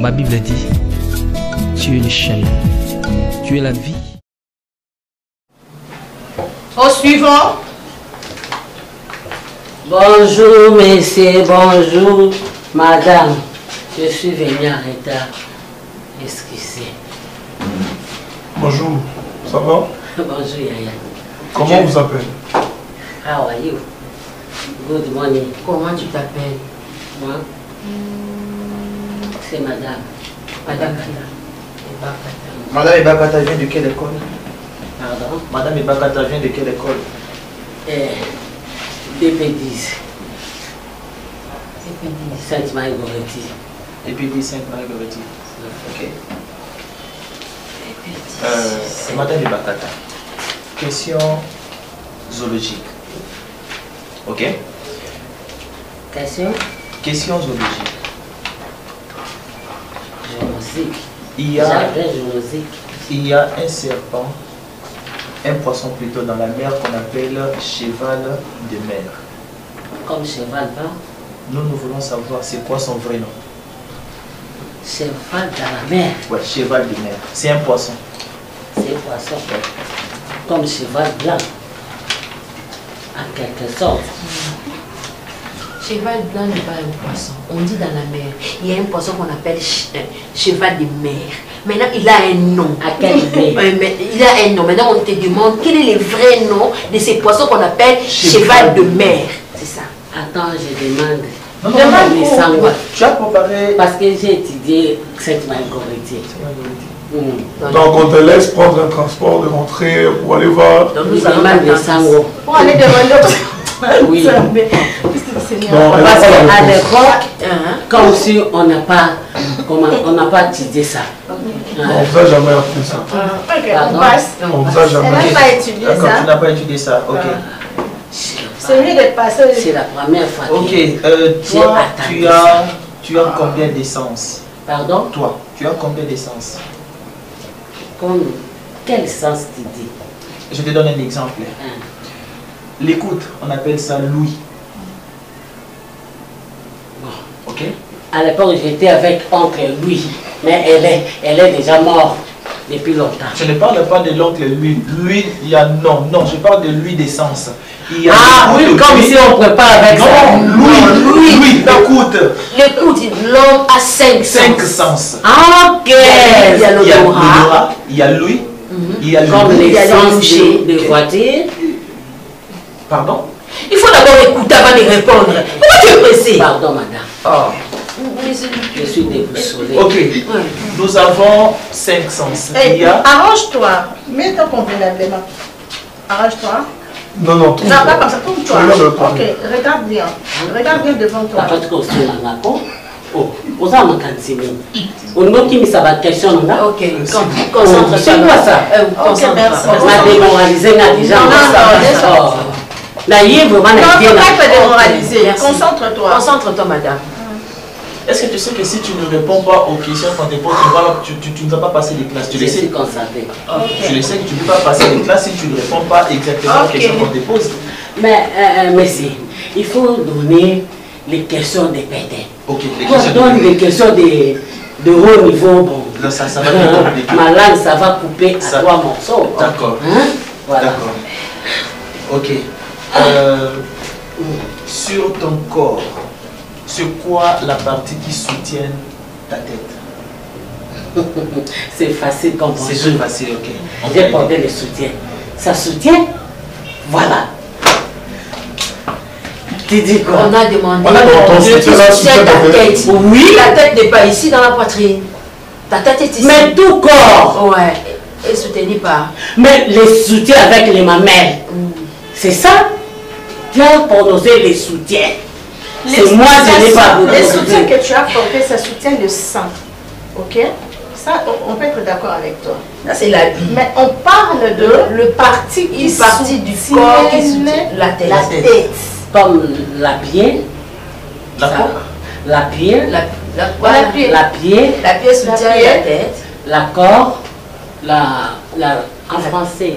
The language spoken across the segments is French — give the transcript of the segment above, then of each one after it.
Ma Bible dit, tu es le chemin, tu es la vie. Au suivant. Bonjour messieurs, bonjour madame. Je suis venu en retard. Excusez. Bonjour, ça va? Bonjour Yaya. Comment vous appelez? How are you? Good morning. Comment tu t'appelles? Moi? C'est madame. Madame Ebakata. Madame Ebakata vient de quelle école? Pardon? Madame Ebakata vient de quelle école? DP10. Sainte-Marie-Goretti. DP10 Sainte-Marie-Goretti. Ok. Madame Ebakata, question zoologique. Ok? Question? Question zoologique. Zoologique. Il y a zoologique. Il y a un serpent, un poisson plutôt dans la mer qu'on appelle cheval de mer. Comme cheval, pas? Nous voulons savoir c'est quoi son vrai nom. Cheval dans la mer. Ouais, cheval de mer. C'est un poisson. C'est un poisson. Comme cheval blanc. En quelque sorte. Cheval blanc n'est pas un poisson. On dit dans la mer. Il y a un poisson qu'on appelle cheval de mer. Maintenant, il a un nom. À quel mais il a un nom. Maintenant, on te demande quel est le vrai nom de ces poissons qu'on appelle cheval de mer. C'est ça. Attends, je demande. Non, tu as préparé. Parce que j'ai étudié Sainte-Marie-Goretti. Donc on te laisse prendre un transport de rentrer pour aller voir. Donc nous allons de Sango. Pour aller demander. Oui. Non, Parce qu'à l'époque, comme si on n'a pas étudié ça. on vous a jamais appris ça. On passe. On vous a jamais Elle n'a pas étudié D'accord, ça. tu n'as pas étudié ça. Ok. C'est mieux de passer. C'est la première fois. Ok. Toi, tu as combien d'essence? Pardon? Toi, tu as combien d'essence? Comme quel sens tu dis? Je te donne un exemple. L'écoute, on appelle ça Louis. Ok? À l'époque, j'étais avec oncle Louis, mais elle est déjà morte depuis longtemps. Je ne parle pas de l'oncle Louis. Lui, il y a non, je parle de l'huile d'essence. Oui, comme si on prépare avec ça. Non, Louis, écoute. L'écoute, l'homme a 5 Ok. sens. Il y a l'odorat, il y a Louis, il y a comme Louis. l'essence de voiture. Pardon? Il faut d'abord écouter avant de répondre. Pourquoi tu es pressé? Pardon, madame. Ah. Je suis déboussolée. Ok. Nous avons 5 sens. Il y a... Arrange-toi. Mets-toi convenablement. Arrange-toi. Non, Non, pas comme ça. Tourne-toi. Regarde-toi. Ok, regarde bien. Regarde bien devant toi. La fête costume là, d'accord? Oh, vous avez un cantiné. On nous qui me ça va question là. Ok, C'est concentre-toi. quoi ça? Ok, merci. Ma démoralisée n'a déjà. Non. Là, il est vraiment Non, il ne faut pas te démoraliser. Merci. Concentre-toi. Concentre-toi, madame. Est-ce que tu sais que si tu ne réponds pas aux questions qu'on te pose, tu ne vas pas passer les classes? Tu Je le sais? suis concentrée. Tu le sais que tu ne peux pas passer les classes si tu ne réponds pas exactement aux questions qu'on te pose. Mais, merci. Il faut donner les questions de pété. Ok, les Quand on questions. donne des questions de haut niveau, bon. Là, ça va être compliqué. Ma langue, ça va couper Ça- à 3 morceaux. D'accord. Hein? Voilà. D'accord. Ok. Sur ton corps, c'est quoi la partie qui soutient ta tête? C'est facile comme C'est bonjour. très facile, ok. J'ai porté le soutien. Ça soutient? Voilà. Tu dis quoi? On a demandé. On a demandé Tu soutien, là, soutiens soutien ta de tête. fait. Oui. La tête n'est pas ici dans la poitrine. Ta tête est ici. Mais tout corps. Ouais. Et soutenue par. Mais les soutiens avec les mamelles. C'est ça? Tu as prononcé les soutiens. C'est moi, je n'ai pas Les prononcé. soutiens que tu as portés, ça soutient le sang. Ok? Ça, on peut être d'accord avec toi. Ça, c'est la vie. Mais on parle de Le parti qui Une partie du soutienne corps qui soutient la tête. la tête. Comme la pied. La quoi? La pied. Voilà, pied. La pied. La pièce soutient pied. la tête. La corps. En français.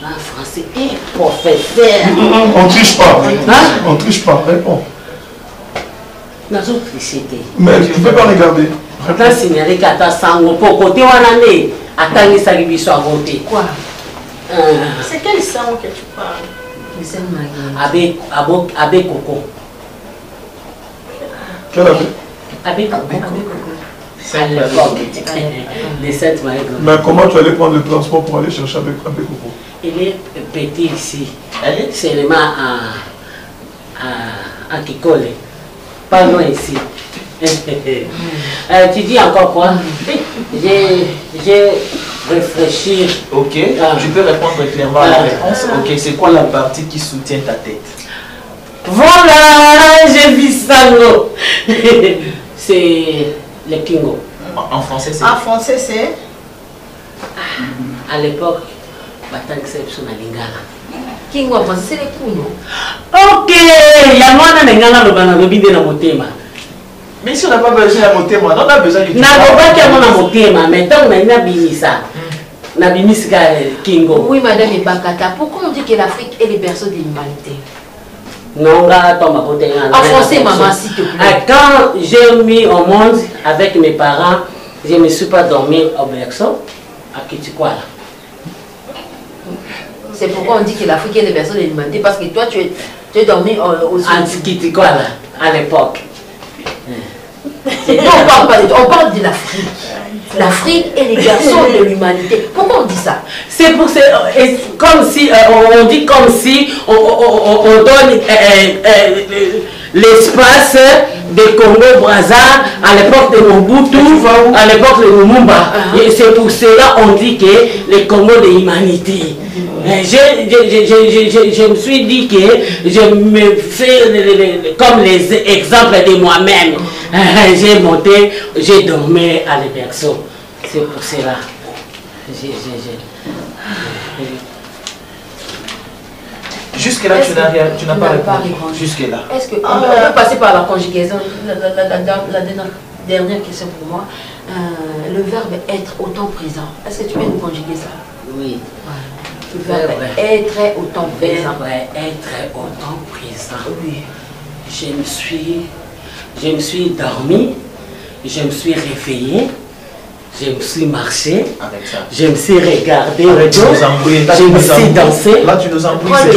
En français. Et professeur. On triche pas. Hein? On triche pas. Réponds. Dans une tricité. Mais tu ne peux pas regarder. Ata signalé qu'ata sango pour côté wanane attangi sali biso à côté. Quoi? C'est quel sang que tu parles? Le sang Marie. Avec Coco. Quel avait? Avec Coco. À l'époque, les 7 Marie. Mais comment tu allais prendre le transport pour aller chercher avec Coco? Il est petit ici. C'est seulement à Kikole. Pas loin ici. Tu dis encore quoi? J'ai réfléchi. Ok, tu peux répondre clairement à la réponse. Ok, c'est quoi la partie qui soutient ta tête? Voilà, j'ai vu ça. C'est le Kingo. En français, c'est... En français, c'est... À l'époque, Batang Sepson à Lingala. Kingo en français, c'est les couilles. Ok, il y a moi dans Lingala, le banana, le dans mon thème. Mais si on n'a pas besoin de monter, on a besoin de... Na pas qu'il y a mon thème, mais tant qu'on a bini ça. Na bini ça Kingo. Oui, madame Ebakata, pourquoi on dit que l'Afrique est les berceaux de l'humanité? Non, là, tombe à côté. En français, maman, s'il te plaît. Quand j'ai mis au monde avec mes parents, je ne me suis pas dormi au berceau à Kitikoala. C'est pourquoi on dit que l'Afrique est les berceaux de l'humanité, parce que toi, tu es dormi au sud. À Kitikoala, à l'époque. Non, on parle de l'Afrique. L'Afrique est les berceaux de l'humanité. Pourquoi on dit ça? C'est pour ça, comme si, on dit comme si on donne l'espace de Congo-Brazza à l'époque de Mobutu, à l'époque de Lumumba. Et c'est pour cela qu'on dit que le Congo de l'humanité. Je me suis dit que je me fais comme les exemples de moi-même. J'ai monté, j'ai dormi à l'Eberceau. C'est pour cela. Jusque-là, tu n'as pas répondu. Jusque-là. Est-ce qu'on peut passer par la conjugaison? La dernière question pour moi. Le verbe être au temps présent. Est-ce que tu peux nous conjuguer ça? Oui. Le verbe être au temps présent. Être au temps présent. Oui. Je me suis dormi, je me suis réveillé, je me suis marché, avec ça. Je me suis regardé, je me suis dansé. Là, tu nous embrouilles.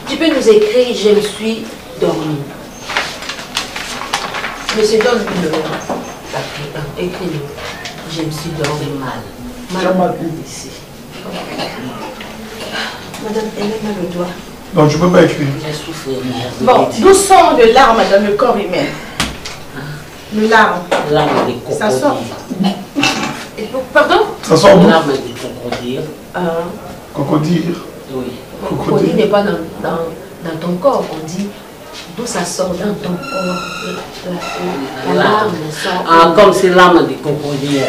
Tu peux nous écrire, je me suis dormi. Monsieur, donne-le. Écris-le. Je me suis dormi mal. Mal ici. Madame, elle est mal au doigt. Non, tu ne peux pas écrire. Bon, d'où sort le larme dans le corps humain? Le larme. Larme des crocodiles. Ça sort. Pardon? Ça sort d'où? Larme des crocodiles. Crocodile. Oui. Crocodile n'est pas dans ton corps. On dit d'où ça sort dans ton corps. La larme sort. Comme c'est l'arme des crocodiles.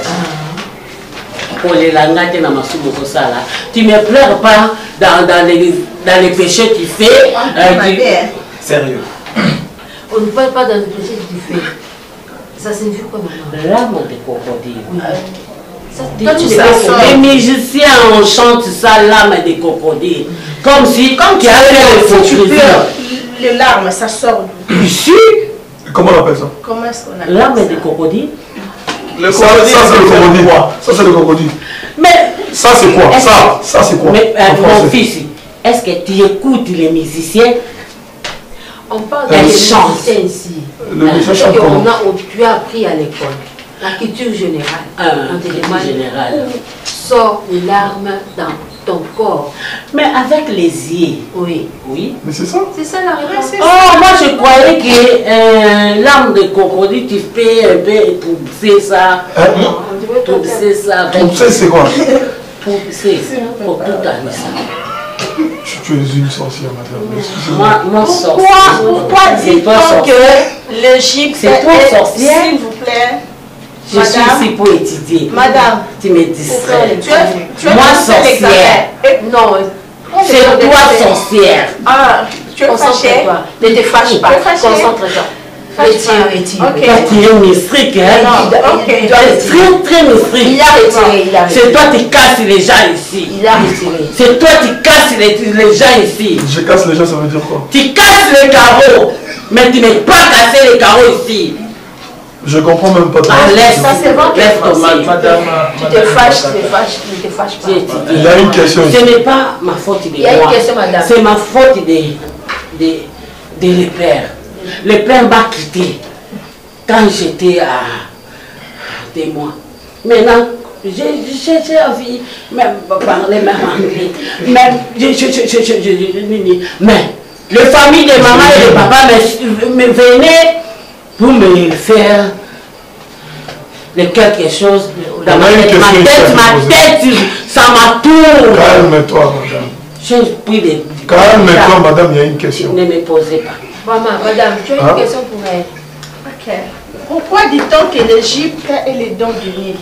Pour les langages dans ma soupe au sala. Tu ne me pleures pas dans les péchés que tu fais. Sérieux. On ne parle pas dans les péchés que tu fais. Ça signifie quoi maintenant? L'arme des crocodiles. Oui. Les musiciens, on chante ça, l'âme des crocodiles. Comme si, tu avais tu pleures, les larmes, ça sort d'où? Ici. Comment on appelle ça? Comment est-ce qu'on appelle l'âme ça? des crocodiles. Le ça, c'est le crocodile. Ça, c'est le crocodile. Mais. Ça, c'est quoi? Ça, c'est quoi? Mais, mon fils, est-ce que tu écoutes les musiciens? On parle des musiciens ici. Le musicien chante comment? Tu as appris à l'école. La culture générale. On te demande où sort les larmes dans ton corps. Mais avec les yeux. Oui. Oui. Mais c'est ça? C'est ça la réponse. Oh, moi je croyais que l'arme de crocodile, tu peux un peu épousser ça. Pousser ça. Pousser, c'est quoi? Pousser. Pour tout année ça. Tu es une sorcière, madame. Moi, sorcière. Pourquoi dit-on que l'Égypte est sorcière? S'il vous plaît. Je suis ici pour étudier. Madame. Tu me distrais. Moi, sorcière. Non. C'est toi, sorcière. Ah, tu es fâchée. Ne te fâche pas. Concentre-toi. Toi, tu es mystique, hein? Très mystique. Il a retiré. C'est toi qui casses les gens ici. Il a retiré. C'est toi qui casses les gens ici. Je casse les gens, ça veut dire quoi? Tu casses les carreaux. Mais tu n'es pas cassé les carreaux ici. Je comprends même pas. Ça c'est bon. Madame. Tu te fâches, tu te fâches pas. Il y a une question. Ce n'est pas ma faute de moi. Il y a une question, madame. C'est ma faute de les pères. Le père m'a quitté quand j'étais à témoin. Maintenant, j'ai envie même parler même anglais. Mais les familles de maman et de papa me venaient pour me faire quelque chose dans ma tête, ça m'a tout. Calme-toi, madame. J'ai pris des... Calme-toi, madame, il y a une question. Ne me posez pas. Maman, madame, tu as une question pour elle. Ok. Pourquoi dit-on que l'Égypte est le don du Nil?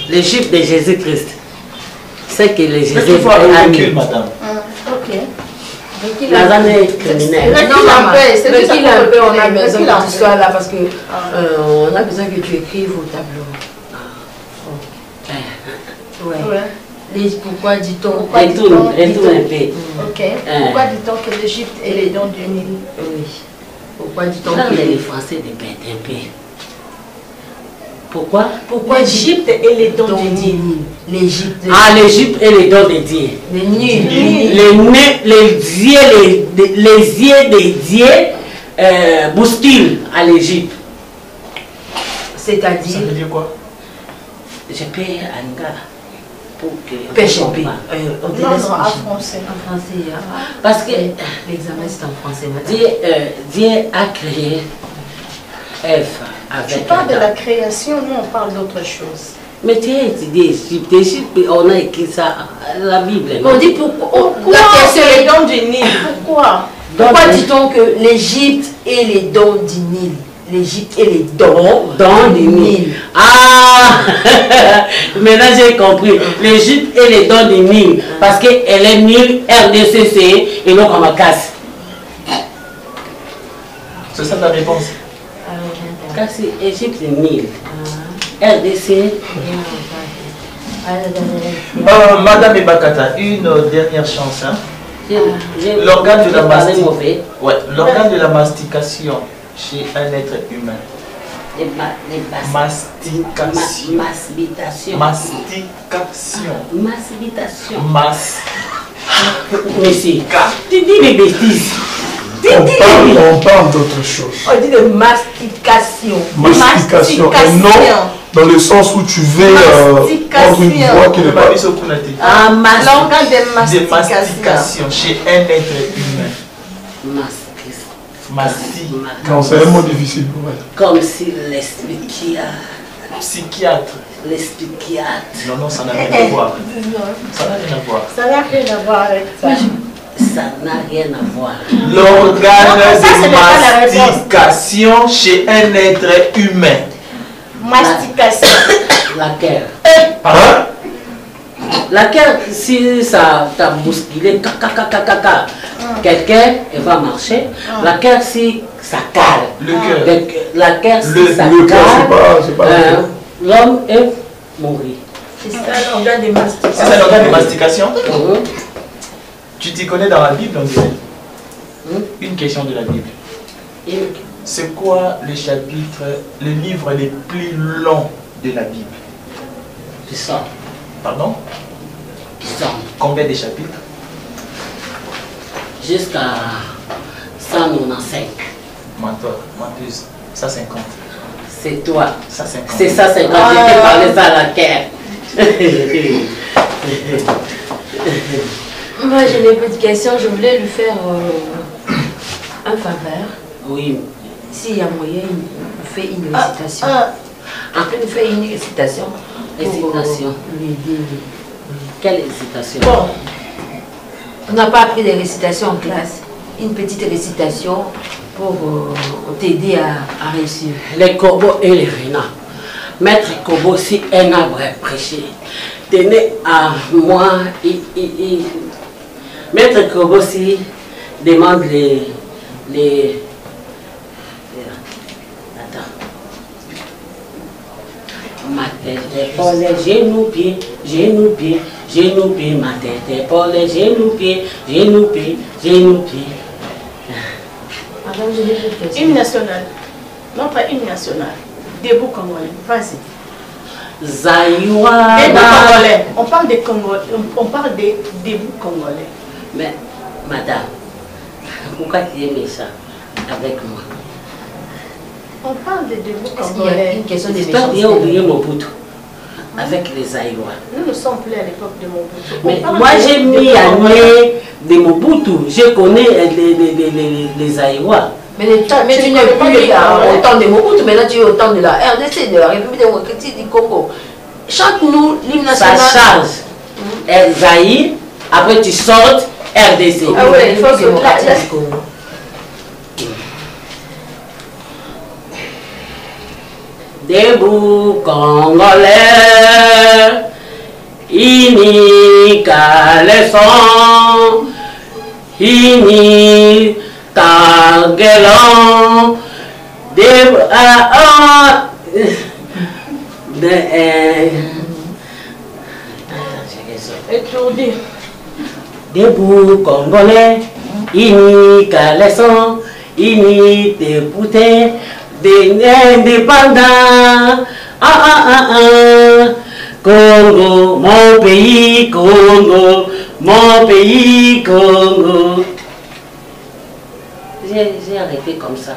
L'Égypte de Jésus-Christ. C'est que les Jésus Il faut avoir recul, madame. Ok. La années criminelle. Non, maman, c'est recule un peu, on a besoin recule que un tu peu. sois là parce que on a besoin que tu écrives au tableau. Ouais. Pourquoi dit-on Retourne un peu. Ok. Pourquoi dit-on que l'Égypte est le don du Nil? Oui. Pourquoi dit-on Parle que les Français de bête un peu. Pourquoi? L'Égypte est le don du Nil. L'Égypte. Ah, l'Égypte est le don de Dieu. Les nuls. Les yeux des dieux bousculent à l'Égypte. C'est-à-dire. Ça veut dire quoi? Je paye à Nga pour que... Pêche un peu. Non, non, en français. En français. Parce que l'examen c'est en français, madame. Dieu a créé Ève avec Tu parles de Adam. la création, nous on parle d'autre chose. Mais tu as étudié Égypte. Égypte, on a écrit ça à la Bible. On dit pourquoi. Pourquoi c'est le don du Nil? Pourquoi? Pourquoi dit-on que l'Égypte est les dons du Nil? L'Égypte est les dons du Nil. Ah maintenant j'ai compris. L'Égypte est les dons du Nil. Parce qu'elle est Nil, RDCC et non comme à casse. C'est ça ta réponse? Casse, Égypte c'est Nil. RDC. Madame Ebakata, une dernière chance. Hein? L'organe de la l'organe de la mastication chez un être humain. Mastication. Mastication. Mastication. Monsieur, tu dis des bêtises. On parle d'autre chose. On dit de mastication. Mastication. Et non dans le sens où tu veux prendre une voix qui n'est pas... L'organe de mastication chez un être humain. Non, c'est un mot difficile pour elle. Comme si les psychiatre. Non, ça n'a rien à voir. Ça n'a rien à voir. Ça n'a rien à voir avec ça. Ça n'a rien à voir. L'organe de mastication chez un être humain. Mastication. Laquelle? Pardon? Laquelle, si ça t'a bousculé, quelqu'un va marcher. Laquelle, si ça cale. Le cœur. Laquelle, si ça le cœur, c'est pas l'homme est mourir. C'est ça l'organe de mastication. C'est ça l'organe de mastication? Tu t'y connais dans la Bible, on dirait? Une question de la Bible. C'est quoi le chapitre, le livre les plus long de la Bible? Psaume. Pardon? Psaume. Combien de chapitres? Jusqu'à 195. Menteuse. 150. C'est toi. 150. C'est ça, 50. Je t'ai parlé ça à la guerre. Moi, j'ai une petite question. Je voulais lui faire un faveur. Oui. S'il y a moyen, il fait une récitation. Après, il fait une récitation. Récitation. Quelle récitation? Bon. On n'a pas appris des récitations en classe. Une petite récitation pour t'aider à réussir. Les corbeaux et les renards. Maître Kobo, si un arbre est prêché, tenez à moi. Maître Kobo, si demande les attends. Ma tête est pour les genoux pieds, ma tête est pour les genoux pieds. Madame, je l'ai fait. Hymne national. Notre hymne national. Debout congolais. Vas-y. Zaïwa. Debout congolais. On parle des Congolais. On parle des debout congolais. Mais, madame, pourquoi tu aimais ça avec moi? On parle des debout Il y a congolais. une question de J'espère méchanceté. bien oublier mon bout avec les Zaïrois. Nous ne sommes plus à l'époque de Mobutu. Mais moi j'ai mis à nez de Mobutu. Je connais les Zaïrois. Mais tu n'es plus au temps de Mobutu, mais là tu es au temps de la RDC, de la République démocratique du Congo. Chante-nous l'hymne national. Ça change. Zaïre, après tu sortes RDC. Ah ouais, il faut que démocratique du Congo. Debout Congolais, ini caleçon, ini taguelon, debout Congolais, ini caleçon, ini député. Des indépendants, Congo, mon pays, Congo, mon pays, Congo. J'ai arrêté comme ça.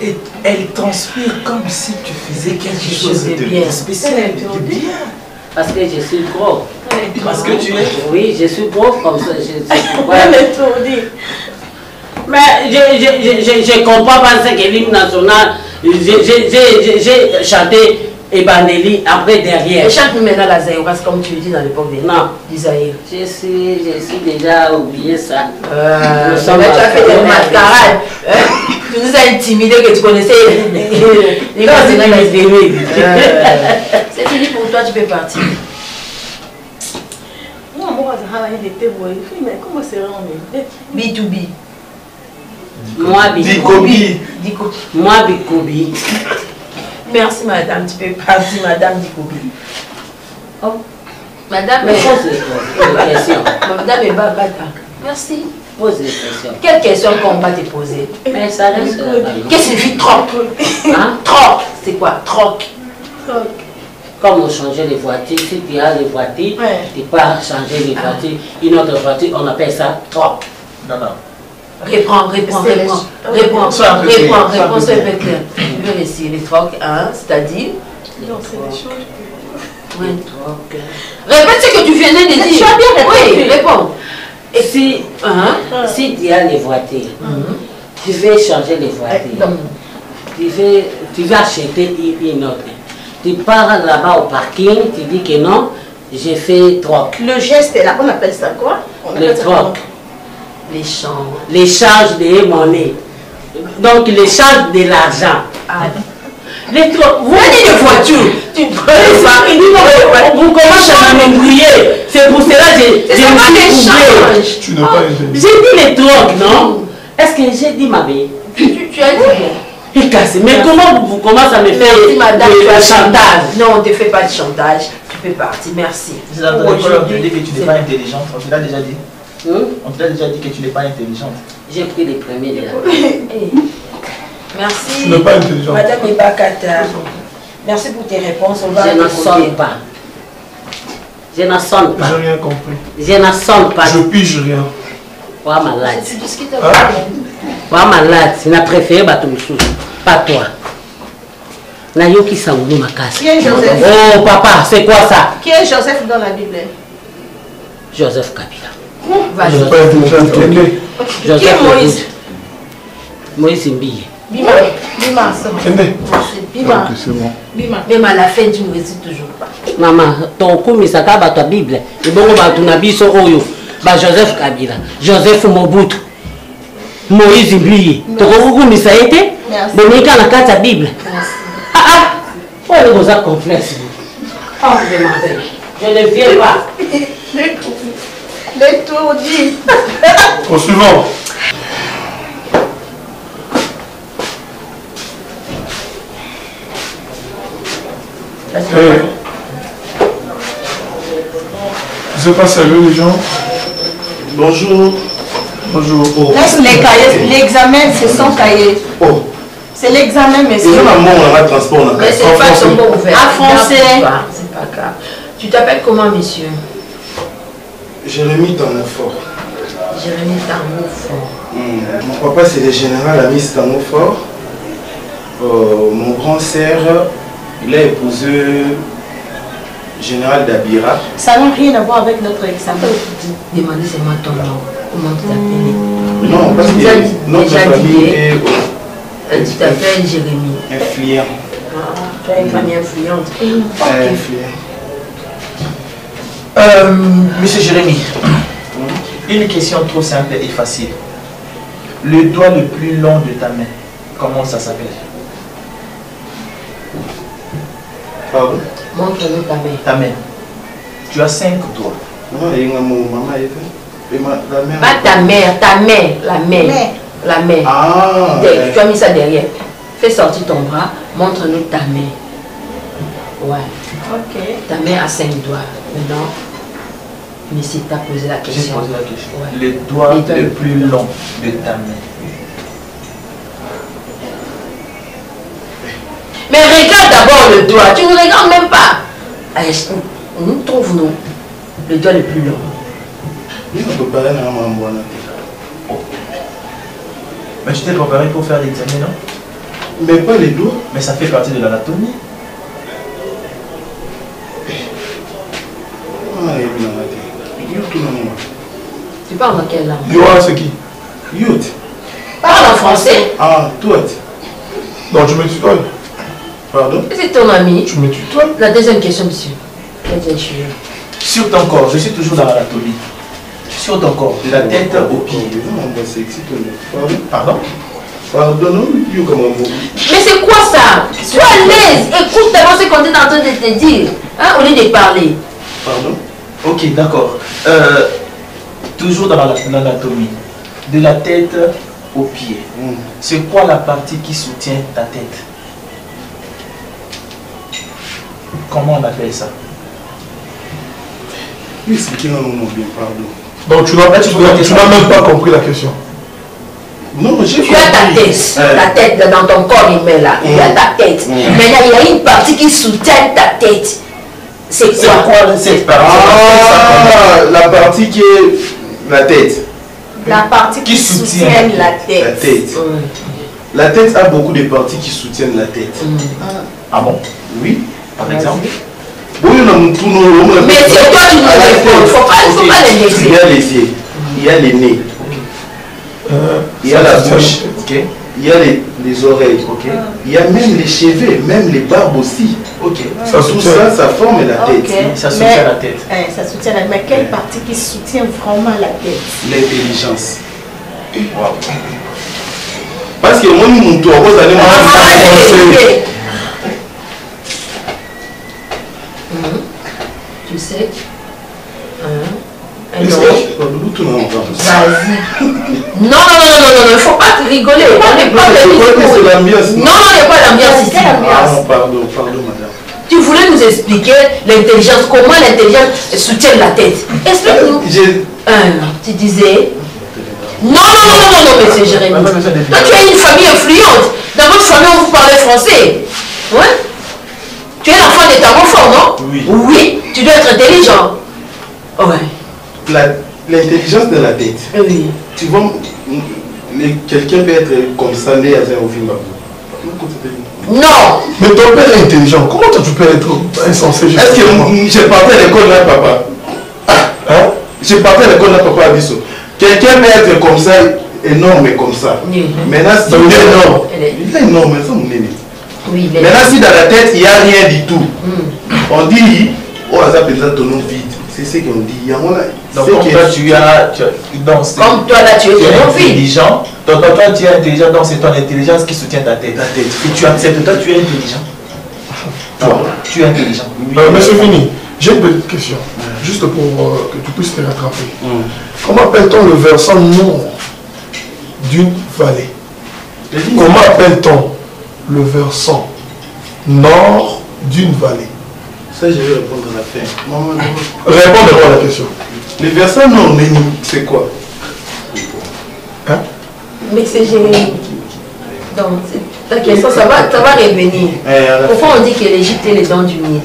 Et elle transpire comme si tu faisais quelque chose de bien spécial, de bien. Parce que je suis gros. Parce que tu es... Oui, je suis gros comme ça. Elle est étourdie. Mais je comprends pas ce que l'hymne national. J'ai chanté Ebandeli après derrière. Et chante maintenant la Zaïra, comme tu le dis dans l'époque du Zaïre. Je suis déjà oublié ça. Tu as fait des mascarades. Tu nous as intimidé que tu connaissais les c'est fini pour toi, tu peux partir. Moi, il était beau. Mais comment c'est vrai? B2B. Moi, Dikobi. Moi, Bikobi. Merci, madame. Tu peux partir, madame Dikobi. Oh. Madame, Mais pose les questions. Madame est babata. Merci. Pose les questions. Quelle question qu'on va te poser? Mais ça reste. Qu'est-ce que signifie troc? Hein? Troc, c'est quoi? Troc. Comme on changeait les voitures, si tu as les voitures, Ouais. tu peux changer les voitures. Une autre voiture, on appelle ça troc. Non. Réponds, sois un peu clair. Je vais essayer les trocs, hein, c'est-à-dire. Non, c'est des choses. Oui. Répète ce que tu venais de dire. Tu as bien répondu. Oui, réponds. Et si tu as les voitures, tu veux changer les voitures, tu vas acheter une autre. Tu pars là-bas au parking, tu dis que non, j'ai fait troc. Le geste est là, on appelle ça quoi? Le troc. L'échange de monnaie. Donc l'échange de l'argent. Les trocs. Vous avez des voitures. Vous commencez à m'embrouiller. C'est pour cela que j'ai l'échange. Tu n'as pas intelligent. J'ai dit les trocs, non? Est-ce que j'ai dit ma vie? Tu as dit mais comment vous commencez à me faire du chantage? Non, on ne te fait pas de chantage. Tu peux partir, merci. C'est dans ton école, on te dit que tu n'es pas intelligente. On te l'a déjà dit. On te l'a déjà dit que tu n'es pas intelligente. J'ai pris les premiers de la Merci. Tu n'es pas intelligente. Madame Ebakata. Merci pour tes réponses. Je n'en sonne pas. Je n'en sonne pas. J'ai rien compris. Je n'en sonne pas. Je pige rien. Pas malade. C'est tout ce qui t'a Pas malade. C'est ma préférée, pas toi. Nayoki Saoulou Makasi. Qui est Joseph? Oh papa, c'est quoi ça? Qui est Joseph dans la Bible? Joseph Kabila. Vas-y. Je ne suis pas intelligent. Qui est né? Joseph Qui est Moïse? Moïse Mbiye. Bima, c'est bon. Qui est né? Bima, Ok, c'est bon. Bima. Même à la fin, tu ne récites toujours pas. Maman, ton kumisaka bato Bible. Et bon, bato na biso oyo. Ba Joseph Kabila, Joseph Mobutu, Moïse Mbiye. Toko kumisa ete? Bonika na kati ya Bible. Pourquoi vous avez complexe? Je ne viens pas. L'étourdi. Au suivant. C'est pas sérieux les gens? Bonjour. Bonjour. Oh. Laisse les cahiers. L'examen, c'est son cahier. Oh. C'est l'examen, monsieur. C'est un mot, on a transport. Mais c'est pas son mot ouvert. En français. C'est pas grave. Tu t'appelles comment, monsieur? Jérémy Tango-Fort. Jérémy Tango-Fort. Mon papa, c'est le général Amis Tango-Fort. Mon grand sœur, il a épousé le général Dabira. Ça n'a rien à voir avec notre examen. Demandez seulement ton nom. Comment tu t'appelles? Non, parce que notre famille est... Tu t'appelles Jérémy. Influent. Tu as une famille influente. Monsieur Jérémy, une question trop simple et facile. Le doigt le plus long de ta main, comment ça s'appelle? Pardon? Montre-nous ta main. Ta main. Tu as 5 doigts. Non, il y a maman. Pas ta mère, la main. La main. Ah, tu as mis ça derrière. Fais sortir ton bras, montre-nous ta main. Ouais. Ok. Ta main a 5 doigts. Maintenant, monsieur t'a posé la question. J'ai posé la question. Ouais. Le doigt le plus long de ta main. Mais regarde d'abord le doigt. Tu ne regardes même pas. Allez, nous trouve-nous le doigt le plus long. il ne peut pas aller dans mon bois. Mais tu t'es préparé pour faire l'examen, non? Mais pas les doigts. Mais ça fait partie de l'anatomie. Tu parles dans quelle langue? Yo, c'est qui? Youth. Parle en français. Ah, toi. Non, tu me tutoies. Pardon? C'est ton ami. Tu me tutoies? La deuxième question, monsieur. Sur ton corps, je suis toujours dans l'anatomie. Sur ton corps, de la tête aux pieds. Pardon? Pardon, non? Mais c'est quoi ça? Sois à l'aise. Écoute d'abord ce qu'on est en train de te dire. Hein, au lieu de parler. Pardon? Ok, d'accord. Toujours dans l'anatomie. De la tête aux pieds. C'est quoi la partie qui soutient ta tête? Comment on appelle ça? Oui, c'est qui non, bien, pardon. Donc tu n'as même pas compris la question. Non, j'ai Tu as ta tête, ta tête dans ton corps humain là. Tu as ta tête. Maintenant, il y a une partie qui soutient ta tête. C'est quoi cette partie? Ah, la partie qui est la tête. La partie qui soutient la tête. La tête. La tête a beaucoup de parties qui soutiennent la tête. Ah bon? Oui. Par exemple? Mais c'est toi qui nous réponds. Il ne faut pas les laisser. Il y a les yeux, il y a les nez, il y a la bouche, il y a les oreilles, il y a même les cheveux, même les barbes aussi. Tout ça, ça forme la tête. Ça soutient la tête. Ça soutient la tête. Mais quelle partie qui soutient vraiment la tête? L'intelligence. Parce que moi, mon tour, vous allez tu sais, vas-y. Non, il ne faut pas rigoler. On n'est pas c'est l'ambiance. Non, il n'y a pas d'ambiance ici. Pardon, madame. Tu voulais nous expliquer l'intelligence, comment l'intelligence soutient la tête. Explique-nous. Tu disais... Non, monsieur Jérémy. Toi, tu as une famille influente. Dans votre famille, on vous parle français. Ouais? Tu es l'enfant des Tango-Fort, non? Oui. Tu dois être intelligent. Ouais. L'intelligence de la tête. Oui. Tu vois, quelqu'un peut être comme ça, né à un film. Non. Mais ton père est intelligent. Comment tu peux être insensé? Est-ce que je partais à l'école là, papa? Hein? Je partais à l'école là, papa a dit ça. Quelqu'un peut être comme ça, énorme comme ça. Maintenant, si il est énorme. Il est énorme, ça, mon aîné. Oui, maintenant, si dans la tête, il n'y a rien du tout, on dit, oh, ça peut être ton nom vide. C'est ce qu'on dit. Donc, comme toi, comme toi, là, tu es intelligent. Donc, toi, tu es intelligent, donc c'est ton intelligence qui soutient ta tête. Et tu acceptes, toi, tu es intelligent. Toi, tu es intelligent. Monsieur Fini, j'ai une petite question. Juste pour que tu puisses te rattraper. Comment appelle-t-on le versant nord d'une vallée? Comment appelle-t-on le versant nord d'une vallée? Ça, je vais répondre à la fin. Réponds d'abord à la question. Le versant nord, c'est quoi? Mais c'est Jérémy. Donc, T'inquiète, ça va revenir. Pourquoi on dit que l'Égypte est les dents du Nil?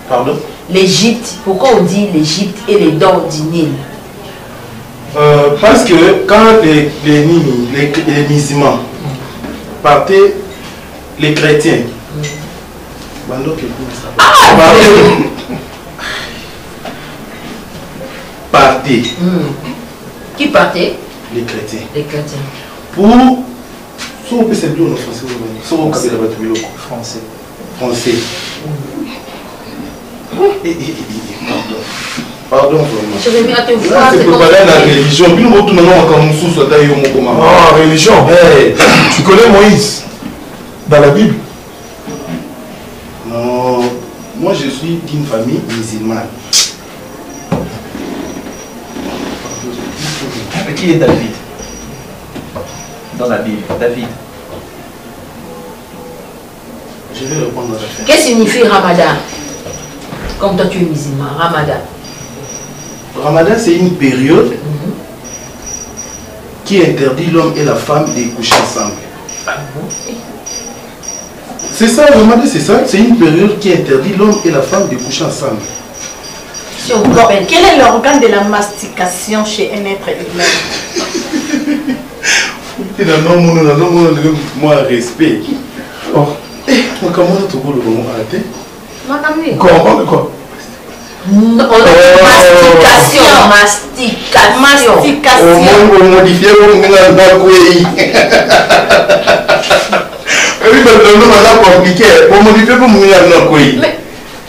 Pardon? L'Égypte, pourquoi on dit l'Égypte est les dents du Nil? Parce que quand les musulmans partaient, les chrétiens, partaient. Qui partait? Les chrétiens. Les chrétiens. Pour soit on peut s'aider en français, soit on peut français. Français. Pardon. Je vais bien te voir. C'est pour parler de la religion. Puis nous retournons encore nous sous ce taille au moment. Ah, religion. Tu connais Moïse dans la Bible? Non. Moi je suis d'une famille musulmane. Qui est David dans la Bible? David. Je vais répondre à la fin. Qu'est-ce que signifie Ramadan? Comme toi tu es musulman, Ramadan. Ramadan c'est une période qui interdit l'homme et la femme de coucher ensemble. C'est ça, Ramadan c'est ça. C'est une période qui interdit l'homme et la femme de coucher ensemble. Si on bon, quel est l'organe de la mastication chez un être humain? Moi, respect. Comment tu peux le arrêter? Quoi? On parle de quoi? Mastication. On modifie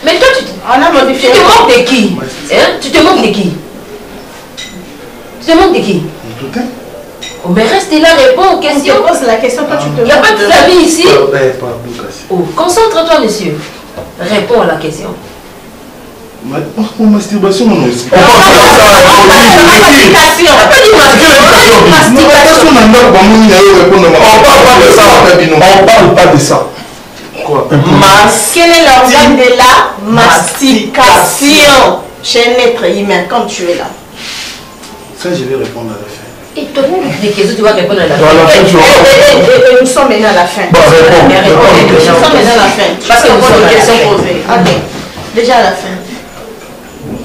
mais toi, tu te moques de qui? Tu te moques de qui? Tu te moques de qui? Oh, mais reste là, réponds aux questions. On te pose la question, toi tu te moques. Il n'y a pas de famille ici. Oh, concentre-toi, monsieur. Réponds à la question. Masturbation, non. On parle pas de ça. Quoi? Quel est l'organe de la mastication chez un être humain quand tu es là? Ça, je vais répondre à la fin. Et toi, des questions, tu vas répondre à la fin. Et nous sommes maintenant à la fin. Bon, Nous sommes maintenant à la fin. Parce que nous avons des questions posées. Ok. Déjà à la fin.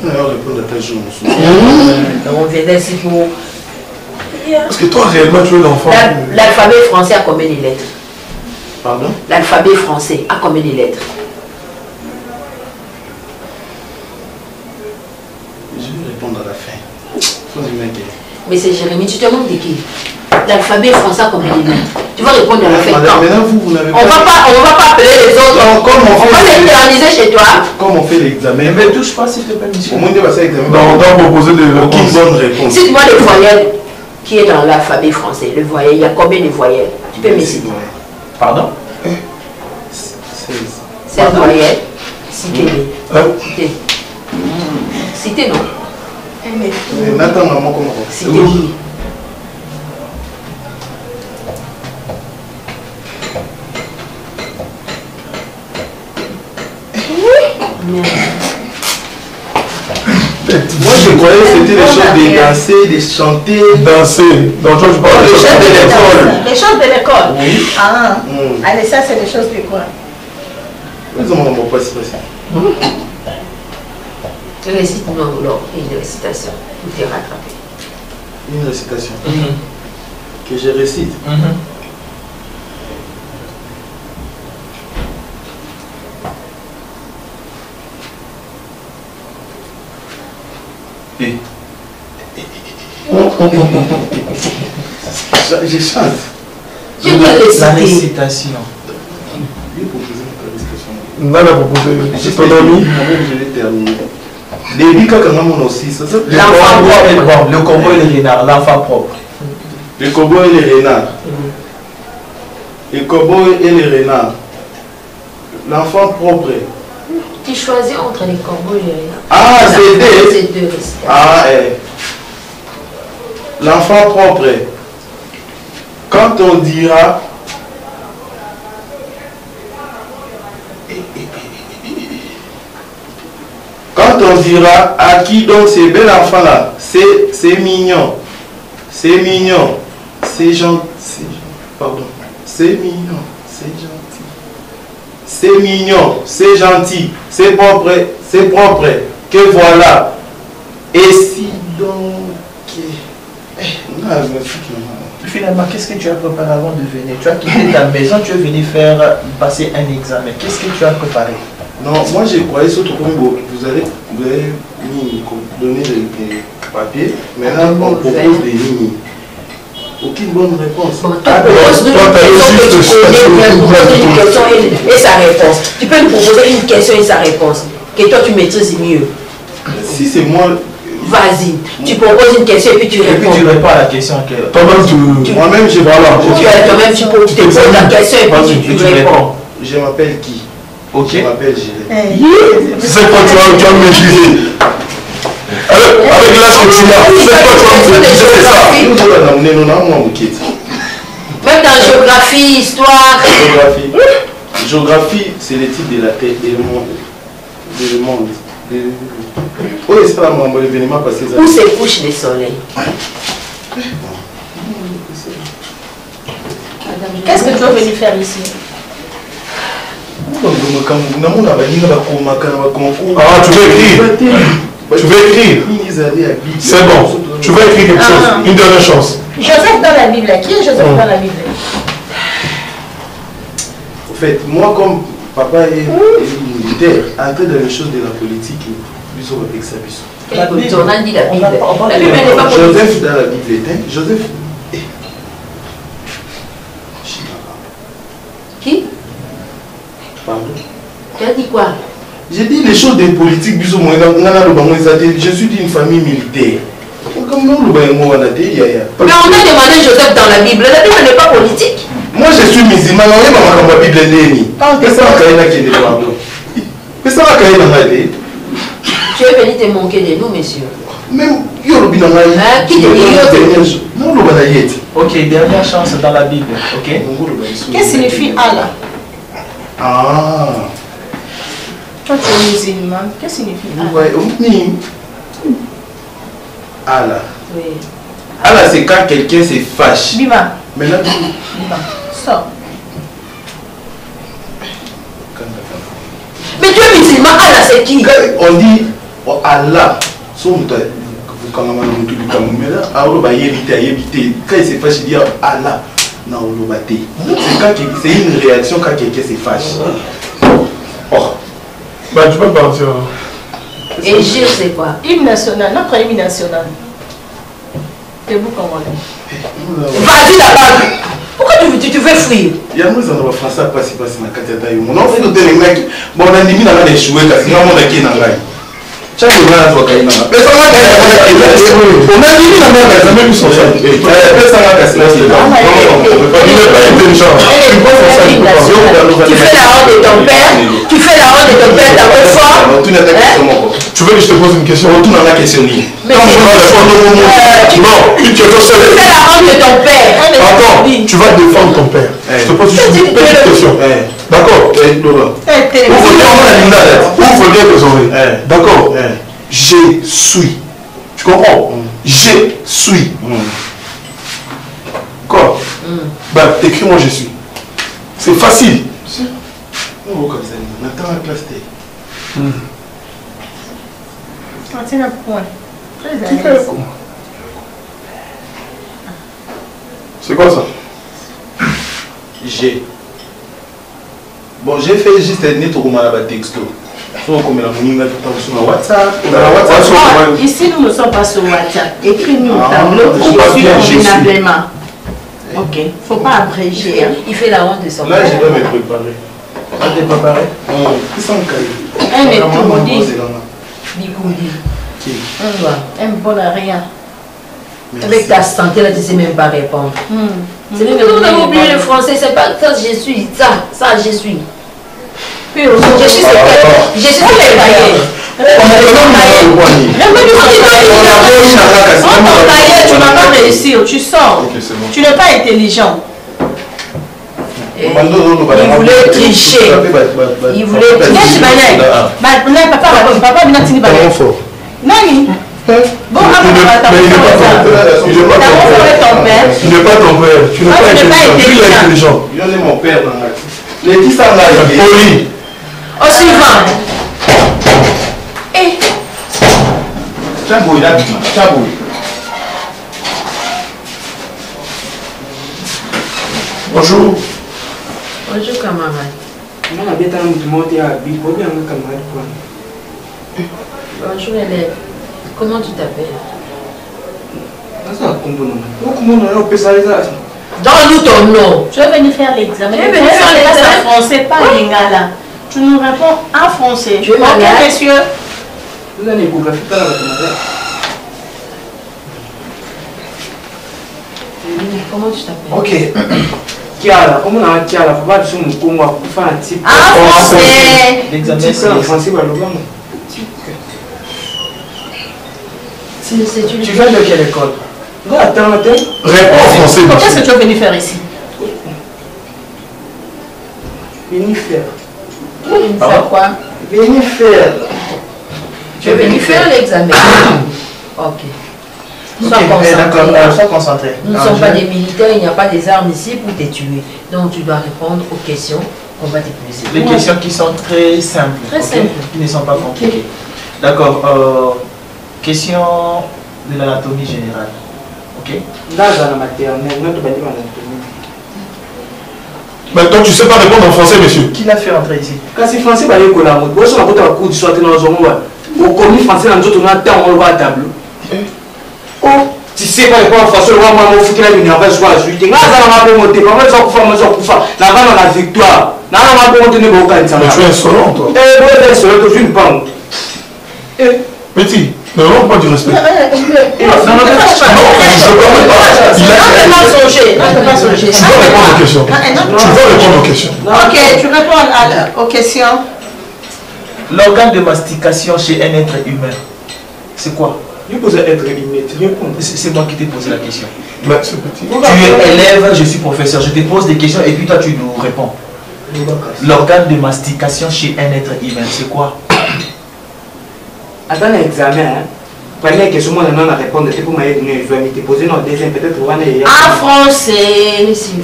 On va répondre à ta journée. On vient d'ailleurs pour... Parce que toi, réellement, tu es l'enfant. L'alphabet français a combien de lettres? Pardon? L'alphabet français a combien de lettres? Je vais répondre à la fin. Mais c'est Jérémy, tu te demandes de qui? L'alphabet français a combien de lettres? Tu vas répondre à la fin. Maintenant, vous n'avez pas... On va pas appeler les autres. Non, on va s'éterniser chez toi. Comme on fait l'examen. Mais touche pas s'il te plaît, monsieur. Au moins, on va faire l'examen. On doit proposer des réponses. Aucune bonne réponse. Cite-moi le voyelle qui est dans l'alphabet français. Le voyelle, il y a combien de voyelles? Tu peux me citer? Pardon? 16 voyelles. Citez-les. Citez, non? Nathan, maman, comment? Citez-les. Moi je croyais que c'était les choses de danser, de chanter. Danser. Donc toi je parle les choses de l'école. Les choses de l'école. Oui. Ah. Allez, ça c'est les choses de quoi? Ils ont mon pas si facile. Récite-moi alors une récitation pour te rattraper. Une récitation. Que je récite. Je chante. La récitation. On a proposé. C'est ton ami. Je vais terminer. Les aussi. L'enfant propre. Le corbeau et le renard. L'enfant propre. Le corbeau et les renards. Le corbeau et les renards. L'enfant propre. Tu choisis entre les corbeaux et les renards. Ah, c'est deux récitations. Ah, l'enfant propre. Quand on dira à qui donc ces bel enfant là, c'est mignon, c'est gentil, pardon, c'est mignon, c'est c'est gentil. C'est mignon, c'est gentil, c'est propre, que voilà. Et si donc... Finalement, qu'est-ce que tu as préparé avant de venir? Tu as quitté ta maison, tu es venu faire passer un examen. Qu'est-ce que tu as préparé? Non, moi j'ai croyais surtout comme vous allez donner des papiers. Maintenant, on propose des lignes. Aucune bonne réponse. Bon, tu proposes une question et sa réponse. Tu peux nous proposer une question et sa réponse. Que toi tu maîtrises mieux. Si c'est moi... Vas-y, tu proposes une question et puis tu réponds. Et puis tu réponds à la question que... Moi-même, je voilà. Toi-même, tu poses la question et puis tu réponds. Je m'appelle qui? Ok. Je m'appelle Gilles. C'est quoi tu vas me maîtriser? Avec l'âge que tu as, c'est quoi tu vas me maîtriser ça? Même dans géographie, histoire. Géographie, c'est l'étude de la Terre, du monde. Oui, c'est pas l'événement passé. Où se couche le soleil? Qu'est-ce que tu veux venir faire ici? Ah, tu veux écrire? Tu veux écrire? C'est bon. Tu veux écrire quelque chose? Une dernière chance. Joseph dans la Bible. Qui est Joseph dans la Bible? En fait, moi comme papa est militaire, entrer dans les choses de la politique, nous sommes avec sa biso. On a dit la Bible. La Bible n'est pas politique. Joseph dans la Bible est Joseph. Qui? Pardon. Tu as dit quoi? J'ai dit les choses des politiques, je suis d'une famille militaire. Mais on a demandé Joseph dans la Bible. La Bible n'est pas politique. Moi je suis musulman, on est dans la Bible. Tu es venu te manquer de nous, monsieur. Même qui te dit? Ok, dernière chance dans la Bible. Ok. Qu'est-ce que signifie Allah? Ah. Toi tu es musulman. Qu'est-ce que signifie Allah? Allah. Oui. Allah c'est quand quelqu'un se fâche. Bima. Maintenant, Bima. Sors. Mais tu es musulman, Allah c'est qui? On dit Allah. Quand il se fâche, il dit Allah. C'est une réaction quand quelqu'un se fâche. Oh. Bah, tu peux partir. Et Gilles, c'est quoi? Hymne national, notre hymne national. Debout congolais. Vas-y là-bas. Pourquoi tu veux fuir? Il y a nous en français pas si passe na katata yo. Mon enfant de l'émec. Bon on a mis dans les jouets parce que on a qui na ngai. Chaque jour là toi kaina. Personne n'a kaina. On a mis dans la jamais vu son chat. Personne n'a cassé là. Il n'est pas intelligent. Tu fais la honte de ton père. Tu fais la honte de ton père ta bonne foi. Tu veux que je te pose une question? Retourne dans la question. Non, une question seule. Tu fais la honte de ton père. Attends, tu vas défendre ton père. Je te pose juste une petite question. D'accord? Ouvre bien tes oreilles. D'accord? Je suis. Tu comprends? Je suis. Quoi? Bah, écris-moi je suis. C'est facile. C'est quoi ça? J'ai. Bon, j'ai fait juste un net au texto. Ici, nous ne sommes pas sur WhatsApp. Écris-nous au tableau convenablement. Ok, il ne faut pas abréger. Il fait la honte de son père. Là, je dois me préparer. Tu te préparer? Un étourdi. Bigoudi. Un bon à rien. Avec ta santé, là, tu ne sais même pas répondre. C'est même que vous avez oublié le français, c'est pas ça, je suis. Ça, je suis. Je suis tu ne vas pas réussir, tu sors. Tu n'es pas intelligent. Il voulait tricher. Il voulait tricher. Papa, Nani? Bon, il n'est pas ton père. Tu n'es pas intelligent. Il est mon père dans la Les 10 femmes là, Poli. Au suivant. Et Chabouille, là, Chabouille. Bonjour. bonjour camarade. Bonjour élève. Comment tu t'appelles? Donne-nous ton nom. Je vais venir faire l'examen. Je vais venir faire l'examen en français, pas en lingala. Tu nous réponds en français. Tu es malade? Ok, messieurs. Comment tu t'appelles? Ok. Kiara, comment on a Kiara? Faut pas dire mon Congo, pour faire un type. En français. L'examen, c'est en français, voilà. Tu viens de quelle école? Non, attends. Réponds en français. Qu'est-ce que tu es venu faire ici? Venir faire. Faire quoi? Venir faire. Tu es venu faire l'examen. Ok. Sois concentré. Nous ne sommes pas des militaires, il n'y a pas des armes ici pour te tuer. Donc tu dois répondre aux questions qu'on va te poser. Les questions qui sont très simples. Très simples. Qui ne sont pas compliquées. D'accord. Question de l'anatomie générale. Ok. Là, dans la maternelle, notre bâtiment d'anatomie. Maintenant, tu ne sais pas répondre en français, monsieur. Qui l'a fait entrer ici? Quand c'est français, bah, il y a quoi là? Moi, je suis en train de cours du soir, dans le zombie. Au commis français, dans le on a on le voit à tableau. Oh, tu sais pas répondre en français, le roi, moi, je suis là, il y a un joie à juillet. Là, ça va me monter. Pas mal, ça va faire. Là, on a la victoire. Là, on va monter les beaux candidatures. Mais tu es insolent, toi. Eh, oui, tu es insolent, tu es une pente. Petit, ne rends pas du respect. Non, je ne peux pas songer. Tu dois répondre aux questions. Ok, tu réponds aux questions. L'organe de mastication chez un être humain, c'est quoi? Je pose un être humain, tu réponds. C'est moi qui t'ai posé la question. Mais c'est petit. Tu es élève, je suis professeur. Je te pose des questions et puis toi tu nous réponds. L'organe de mastication chez un être humain, c'est quoi? Attends l'examen, hein. Première question, moi, on a répondu. C'est pour m'aider. Je vais te poser une deuxième, peut-être. En français. Monsieur,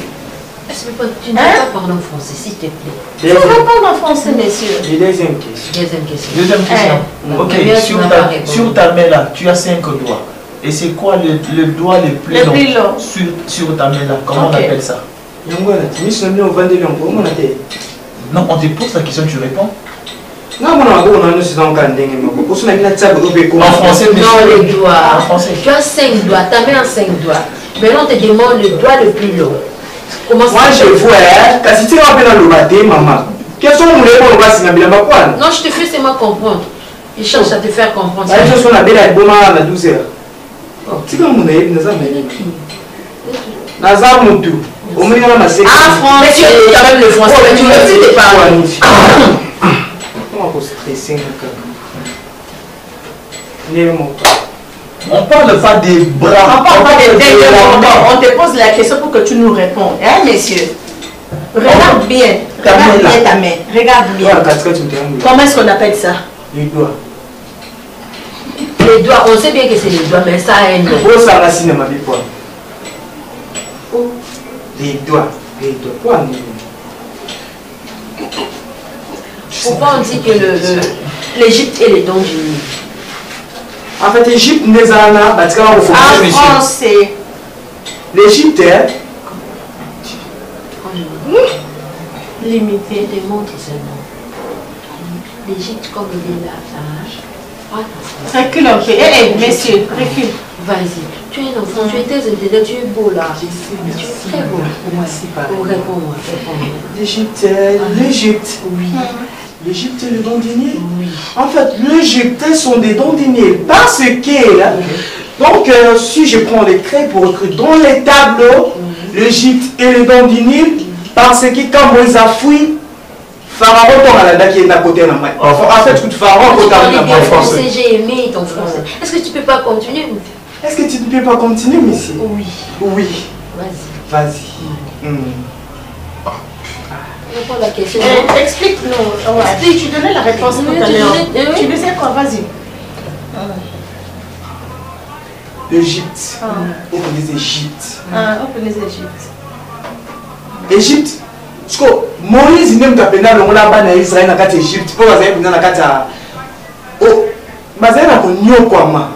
est-ce que tu ne peux pas parler en français, s'il te plaît? Tu réponds en français, messieurs. Deuxième question. Deuxième question. Deuxième question. Ok, sur ta main là, tu as 5 doigts. Et c'est quoi le doigt le plus long sur ta main là? Comment on appelle ça? Non, on te pose la question, tu réponds. Non, en français, non, les doigts. En français. Tu as 5 doigts, ta main a 5 doigts. Maintenant, on te demande le doigt le plus long. Moi, je vois, quand tu vas dans le matin, maman. Quels sont les mots Non, je te fais seulement comprendre. Il cherche à te faire comprendre. La chose qu'on a bien à 12 heures. C'est comme on est, nous avons tout. Au moins, on a assez. Ah, français. Mais tu as quand même le français. Mais tu ne sais pas. Comment on peut stresser on parle pas des bras. On parle pas des têtes. On te pose la question pour que tu nous répondes. Hein, messieurs? Regarde bien. Regarde bien ta main. Regarde bien. Comment est-ce qu'on appelle ça? Les doigts. Les doigts, on sait bien que c'est les doigts, mais ça a un nom. Oh, ça racine ma vie. Les doigts. Les doigts. Pourquoi on dit que l'Égypte est les dons du Nil? En fait, l'Égypte n'est pas là. En français. L'Égypte est limité. Je te montre seulement. L'Égypte, comme il est là, recule un peu. Eh, messieurs, recule. Vas-y. Tu es un enfant, tu es très intelligent, tu es beau là. Tu es très beau. Réponds-moi. L'Égypte. Oui. L'Égypte est le don du Nil. Oui. En fait, l'Égypte sont des dons du Nil. Parce que, là, donc, si je prends les traits pour écrire dans les tableaux, l'Égypte est le don du Nil. Parce que quand Moïse a fui, Pharaon tombe à la date qui est à côté de la main. En fait, tout Pharaon est à côté de la main. Français, j'ai aimé ton français. Est-ce que tu ne peux pas continuer? Est-ce que tu ne peux pas continuer, monsieur? Oui. Oui. Vas-y. Réponds la question. Explique-nous. Explique, tu donnais la réponse tout à l'heure. Tu disais quoi? Vas-y. L'Égypte. Open les Égypte. Open les Égypte. Égypte. Moïse même kapena longo na bana Israël na kati Égypte pour bazaye na kati oh bazaye na konyo kwama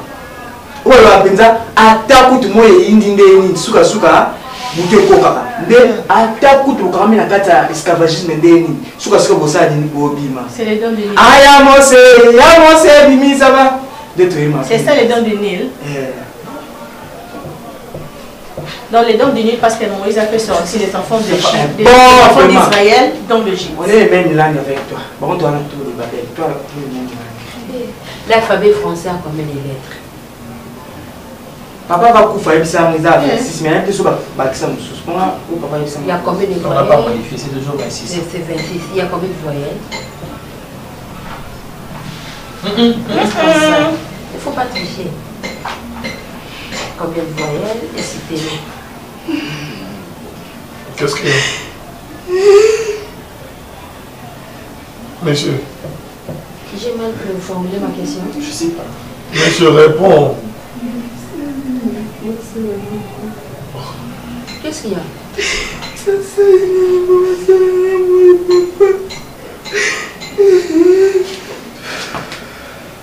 ola penza atakutu moye indi ndeni suka buke kokaka nde atakutu kama na kati esclavagisme ndeni suka bosa dini bobima. C'est les dons du Nil. Aya Mose bimi ça va détruire. C'est ça les dons du Nil. Dans les dons du Nil, parce que Moïse a fait sortir les enfants d'Israël dans l'Égypte. On est même langue avec toi. Bon, toi, tout le Babel. Toi, tout le monde. L'alphabet français a combien de lettres? Papa va couper ça, mais ça, mais un peu sur papa, il y a combien de voyelles? On n'a pas qualifié, c'est toujours 26. C'est 26. Il y a combien de voyelles? Il ne faut pas tricher. Combien de voyelles et citez-les. Qu'est-ce qu'il y a? Monsieur. J'ai mal formulé ma question. Je sais pas. Monsieur répond. Qu'est-ce qu'il y a?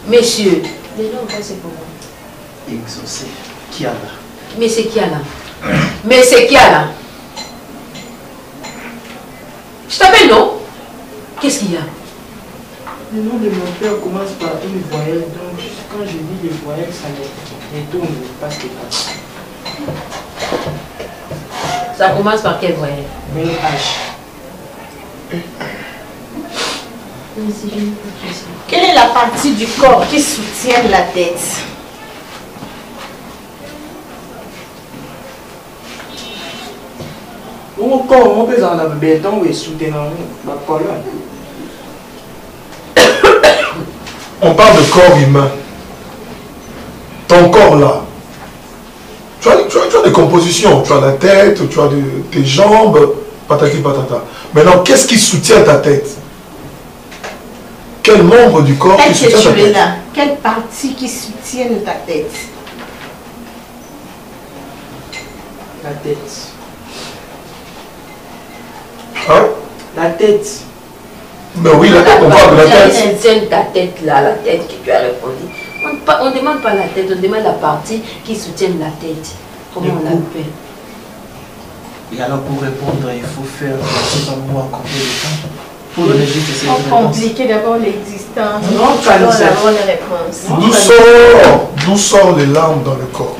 Messieurs, les noms, c'est pour moi. Exaucé. Qui a là? Mais c'est qui a là? Mais c'est qui a là? Je t'appelle non? Qu'est-ce qu'il y a? Le nom de mon père commence par une voyelle, donc quand je dis les voyelles, ça les tourne, parce que ça commence par quelle voyelle? Mais H. Quelle est la partie du corps qui soutient la tête? On peut dans la béton et soutenir la colonne. On parle de corps humain. Ton corps là. Tu as des compositions. Tu as la tête, tu as tes jambes, patati patata. Maintenant, qu'est-ce qui soutient ta tête? Quel membre du corps qui soutient ta tête? Quelle partie qui soutient ta tête? La tête. Hein? La tête. Mais oui, la tête, on parle de la tête. Soutient ta tête là, la tête que tu as répondu. On ne demande pas la tête, on demande la partie qui soutient la tête. Comment on l'appelle? Et alors pour répondre, il faut faire savoir combien de temps. Pour le Égypte, c'est compliqué d'abord l'existence. Non, pas la bonne réponse. D'où sortent les larmes dans le corps?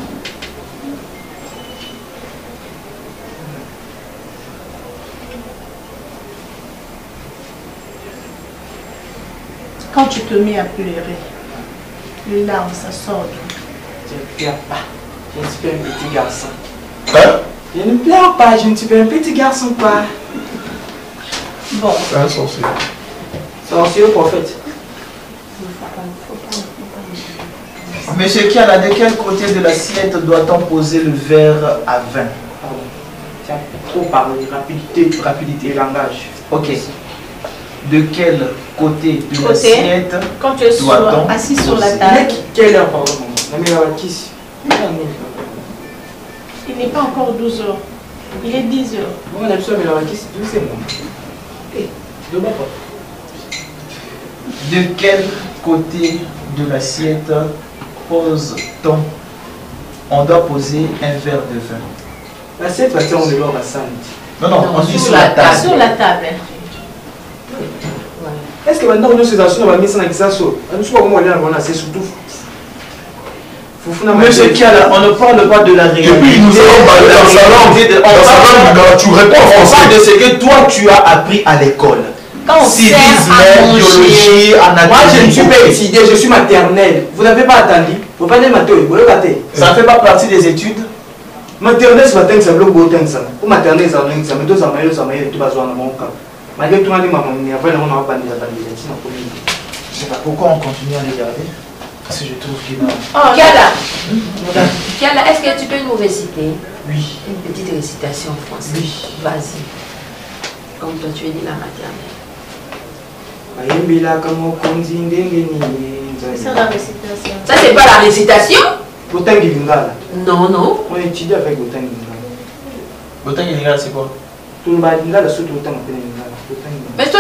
Quand tu te mets à pleurer, les larmes, ça sort. Je ne pleure pas. Je ne suis pas un petit garçon. Hein? Je ne pleure pas, je ne suis pas un petit garçon, quoi. Bon. C'est un sorcier. Sorcier ou prophète? Monsieur Kiala, de quel côté de l'assiette doit-on poser le verre à vin? Pardon. Tu as trop parlé. Rapidité, langage. Ok. De quel côté de l'assiette quand tu es assis sur la table? Quelle heure, pardon? Il n'est pas encore 12 heures. Il est 10 heures. On a besoin de la question, c'est moi. De quel côté de l'assiette pose-t-on? On doit poser un verre de vin. L'assiette, on est là, non, on dit sur la table. Sur la table. Est-ce que maintenant on a ces actions, on va mettre ça dans le sac? On c'est surtout. Monsieur Kiala, on ne parle pas de la réalité. Et puis nous allons parler dans sa langue. Tu réponds en français. On parle de ce que toi tu as appris à l'école. Civisme, biologie, anatomie. Moi je ne suis pas étudié, je suis maternelle. Vous n'avez pas attendu. Vous parlez maternelle, vous regardez. Ça ne fait pas partie des études. Maternelle, ce matin, c'est le beau temps. Ou maternelle, ça me donne ça, tout va dans mon cas. Malgré tout, on a dit, maman, on a pas de la je ne sais pas pourquoi on continue à les garder. Parce que je trouve qu'il y a... Kiala, est-ce que tu peux nous réciter? Oui. Une petite récitation française. Oui. Vas-y. Comme toi, tu es dit la maternelle. C'est la récitation. Ça, c'est pas la récitation? Non. Non. On étudie avec Botan Gingala. Botan Gingala, c'est quoi? Tout le monde a surtout autant de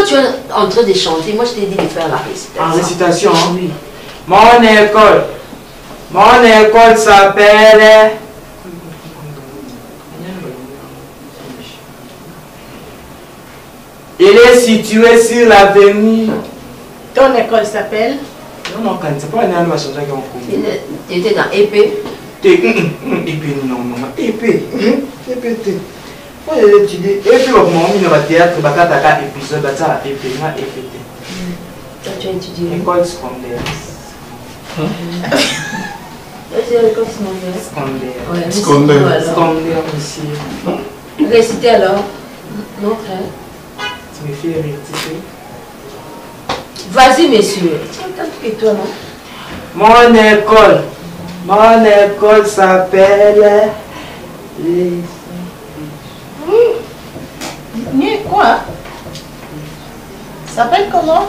Quand tu es en train de chanter, moi je t'ai dit de faire la récitation. En récitation, hein? Oui. Mon école s'appelle... Il est situé sur l'avenue. Ton école s'appelle? Non, quand c'est pas un an, Tu étais dans épée. Épée, non, épée. Épée, moi j'ai étudié. Épée, on va théâtre, épisode, épée. Toi, tu as étudié. École secondaire. C'est l'école secondaire. Secondaire, monsieur. Réciter alors. Non, frère. Tu me fais rectifier. Vas-y, monsieur. Tu es toi, non? Mon école s'appelle... Quoi? Ça s'appelle comment?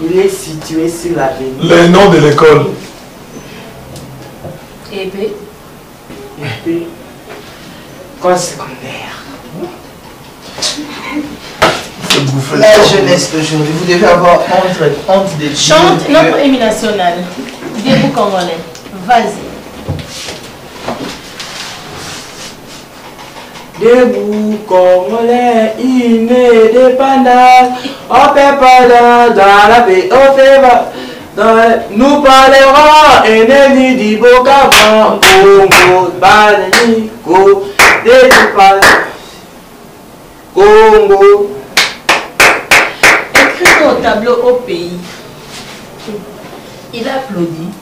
Il est situé sur l'avenue. Le nom de l'école. Épée. École secondaire. La jeunesse d'aujourd'hui, vous devez avoir honte de Dieu. Chante notre hymne national. Debout congolais. Vas-y. Debout congolais, indépendant, on fait pas dans la paix, on fait pas. Nous parlerons ennemi du Bokavan, Congo, Bananico, Congo. Écris au tableau au pays. Il applaudit.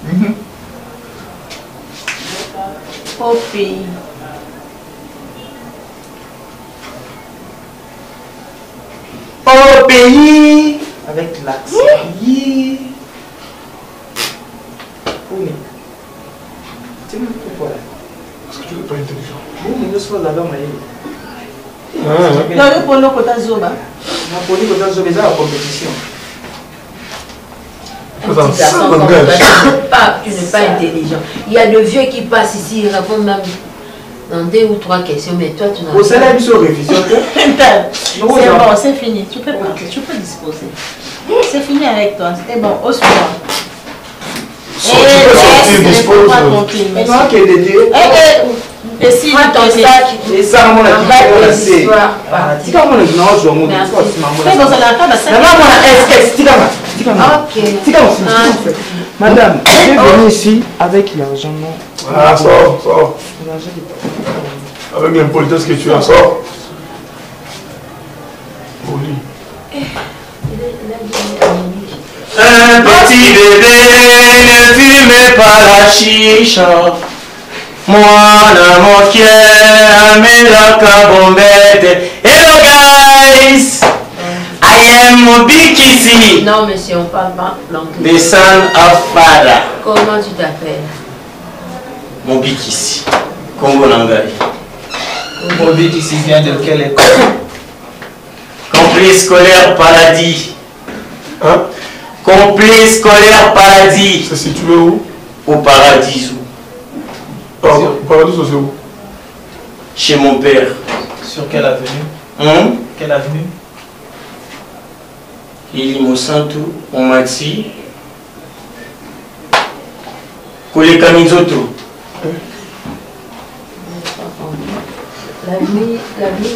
Au pays. Au pays. Avec l'accent. Tu me pourquoi là? Parce que tu n'es pas intelligent. Oui, mais nous sommes là-bas, Non, nous prenons Kota Zoba. on a pris Kota Zoba dans la compétition. Tu n'es pas intelligent. Il y a de vieux qui passent ici, ils répondent même dans 2 ou 3 questions, mais toi tu n'as pas. Au salaire, ils sont révision. C'est bon, c'est fini. Tu peux partir, tu peux disposer. C'est fini avec toi. C'est bon, au suivant. Et toi qui es dédié. Et si ton sac. Et ça, mon ami, c'est comment on a joué au monde. Madame, je suis venue ici avec l'argent. Ah, sors. Avec l'impolitesse que tu as, sors. Poli. Un petit bébé ne fume pas la chicha. Moi, mon cœur, mais la cabombette. Hello guys, I am Mobikisi. Non, monsieur, on parle pas l'anglais. The son of father. Comment tu t'appelles? Mobikisi. Congo Nangai. Mobikisi vient de quelle école? Complet scolaire paradis. Hein? Complet scolaire paradis. C'est situé où? Au paradis. Pardon, paradis, c'est où? Chez mon père. Sur quelle avenue? Quelle avenue? Ilimo Santo, on m'a dit. Koleka Minzoto. L'avenue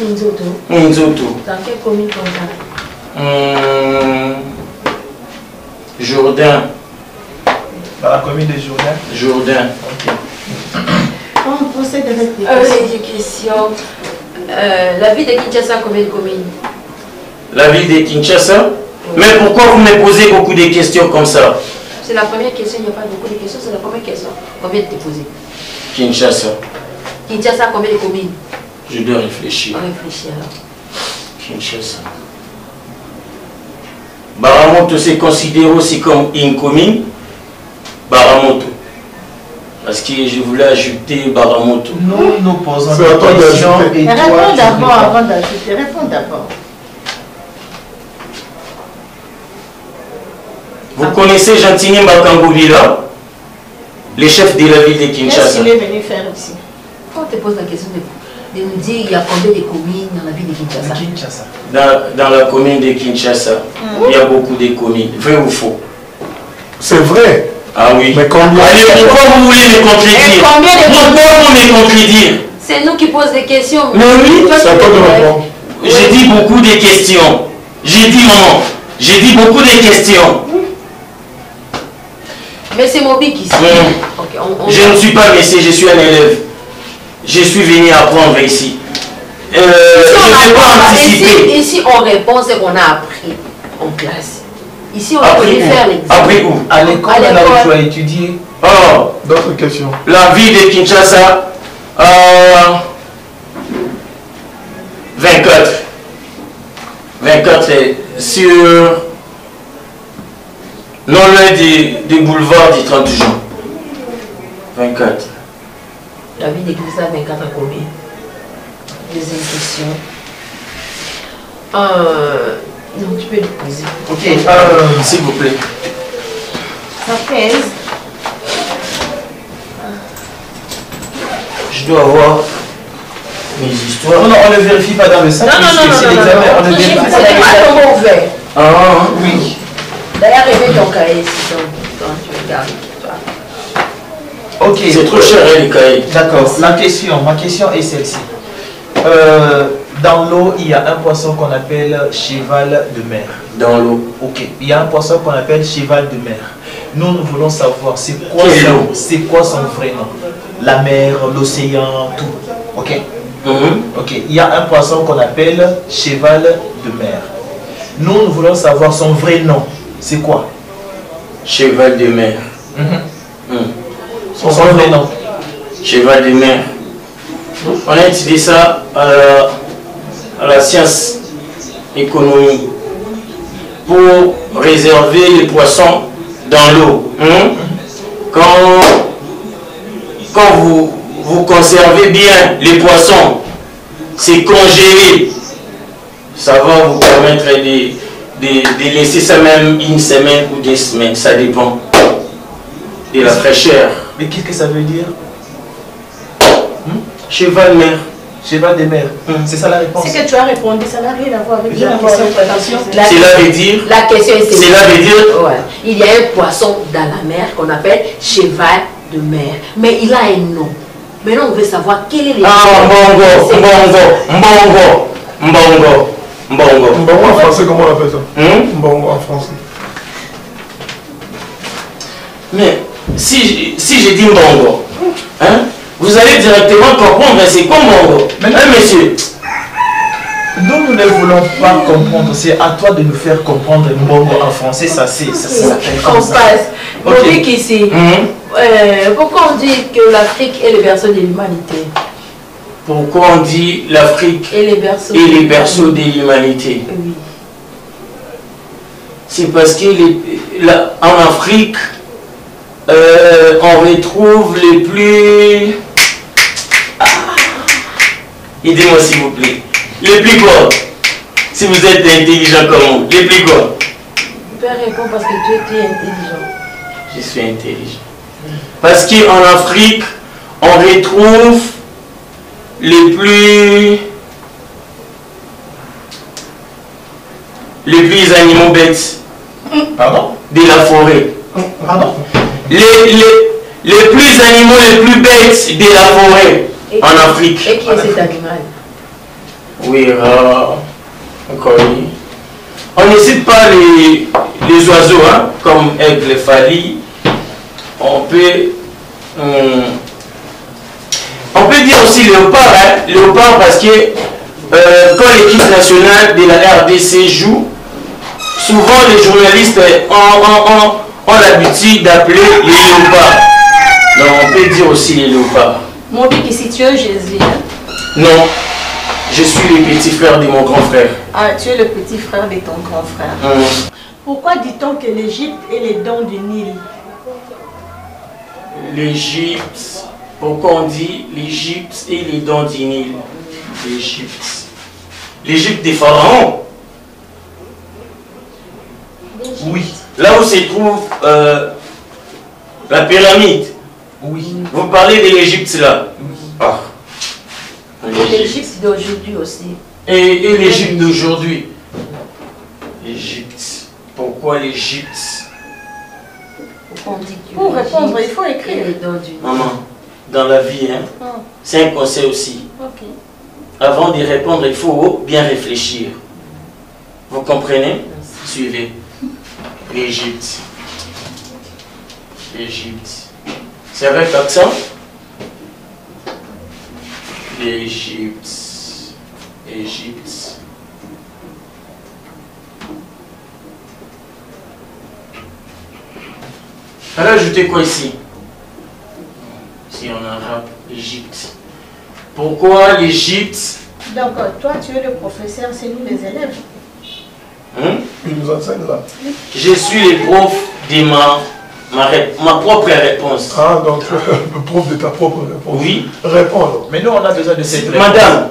Minzoto. Minzoto. Dans quelle commune comme ça? Jourdain. Dans la commune de Jourdain. Jours. On procède avec des questions. La ville de Kinshasa, combien de communes? La ville de Kinshasa? Mais pourquoi vous me posez beaucoup de questions comme ça? C'est la première question, il n'y a pas beaucoup de questions, c'est la première question. Combien de te poser? Kinshasa. Kinshasa, combien de communes? Je dois réfléchir. Réfléchis alors. Kinshasa. Baramoto, c'est considéré aussi comme une commune. Baramoto. Parce que je voulais ajouter Baramoto. Nous posons des questions et toi, réponds d'abord avant d'ajouter. Réponds d'abord. Vous connaissez Jantini Mbakangolila, le chef de la ville de Kinshasa? Qu'est-ce qu'il est venu faire ici? Quand on te pose la question de nous dire il y a combien de communes dans la ville de Kinshasa. Dans la commune de Kinshasa, il y a beaucoup de communes. Vrai ou faux? C'est vrai. Ah oui. Mais combien? Allez, pourquoi vous voulez me contredire? Pourquoi vous me contredire? C'est nous qui posons des questions. Mais oui, c'est à toi de répondre. J'ai dit beaucoup de questions. J'ai dit maman. J'ai dit beaucoup de questions. Mais c'est Moby qui sait. Okay, je ne suis pas messie, je suis un élève. Je suis venu apprendre ici. Je ne vais pas anticiper. Ici, on répond ce qu'on a appris en classe. Ici, on peut faire l'examen. Appris où? À l'école, là où tu as étudié. Oh, d'autres questions. La ville de Kinshasa, 24. 24 sur non loin des boulevards du 30 juin. 24. La ville de Kinshasa, 24 à combien? Deuxième question. Non, tu peux le poser. Ok, s'il vous plaît. Ça pèse. Je dois avoir mes histoires. Non, on ne vérifie pas dans le sac. Non, c'est l'examen. On ne vérifie pas. Ah oui. D'ailleurs, remets ton cahier si tu regardes. Ok. C'est trop cher, les cahiers. D'accord. Ma question est celle-ci. Dans l'eau, il y a un poisson qu'on appelle cheval de mer. Dans l'eau. Ok. Il y a un poisson qu'on appelle cheval de mer. Nous voulons savoir c'est quoi son vrai nom. La mer, l'océan, tout. Ok. Ok. Il y a un poisson qu'on appelle cheval de mer. Nous voulons savoir son vrai nom. C'est quoi? Cheval de mer. Son vrai nom. Cheval de mer. On a étudié ça à la science économie pour réserver les poissons dans l'eau. Quand vous conservez bien les poissons, c'est congelé, ça va vous permettre de laisser ça même une semaine ou 2 semaines, ça dépend de la fraîcheur. Mais qu'est-ce que ça veut dire? Cheval de mer. Cheval de mer. C'est ça la réponse. C'est que tu as répondu, ça n'a rien à voir avec la question. Cela veut dire. La question est celle-ci. Cela veut dire. Ouais. Il y a un poisson dans la mer qu'on appelle cheval de mer. Mais il a un nom. Maintenant, on veut savoir quel est le nom. Mbongo en français, comment on appelle ça? Mbongo en français. Mais si je dis Mbongo, vous allez directement comprendre, c'est quoi Mbongo? Monsieur. Nous ne voulons pas comprendre, c'est à toi de nous faire comprendre Mbongo en français, ça c'est ça. On passe. Okay. Ici. Pourquoi on dit que l'Afrique est le berceau de l'humanité? Pourquoi on dit l'Afrique est le berceau de l'humanité? Oui. C'est parce que en Afrique, on retrouve les plus... Aidez-moi s'il vous plaît. Les plus quoi? Si vous êtes intelligent comme moi, les plus quoi? Tu peux répondre parce que tu es intelligent. Je suis intelligent. Parce qu'en Afrique, on retrouve les plus animaux bêtes. Pardon? De la forêt. Pardon? Les plus animaux les plus bêtes de la forêt en Afrique. Et qui est cet animal? Oui, encore oui. On ne cite pas les oiseaux, comme aigle, fali. On peut dire aussi léopard, léopard parce que quand l'équipe nationale de la RDC joue, souvent les journalistes ont l'habitude d'appeler les léopards. Donc on peut dire aussi les léopards. Mon dit ici tu es Jésus. Non, je suis le petit frère de mon grand frère. Ah, tu es le petit frère de ton grand frère. Pourquoi dit-on que l'Égypte est les dents du Nil? L'Égypte, pourquoi on dit l'Égypte et les dents du Nil? L'Égypte. L'Égypte des pharaons. Oui. Là où se trouve la pyramide. Oui. Vous parlez de l'Égypte là? Oui. Ah. L'Égypte. l'Égypte d'aujourd'hui aussi. Et l'Égypte d'aujourd'hui. L'Égypte. Pourquoi l'Égypte? Pour répondre, il faut écrire. Maman, dans la vie, hein, c'est un conseil aussi. Ok. Avant d'y répondre, il faut bien réfléchir. Vous comprenez? Suivez. L'Égypte. L'Égypte. C'est avec accent? L'Égypte. Égypte. Alors, ajoutez quoi ici? Si en arabe, l'Égypte. Pourquoi l'Égypte? Donc, toi, tu es le professeur, c'est nous les élèves. Il nous enseigne là. Je suis le prof de ma propre réponse. Ah, donc le prof de ta propre réponse. Oui. Réponds alors. Mais nous, on a besoin de cette réponse.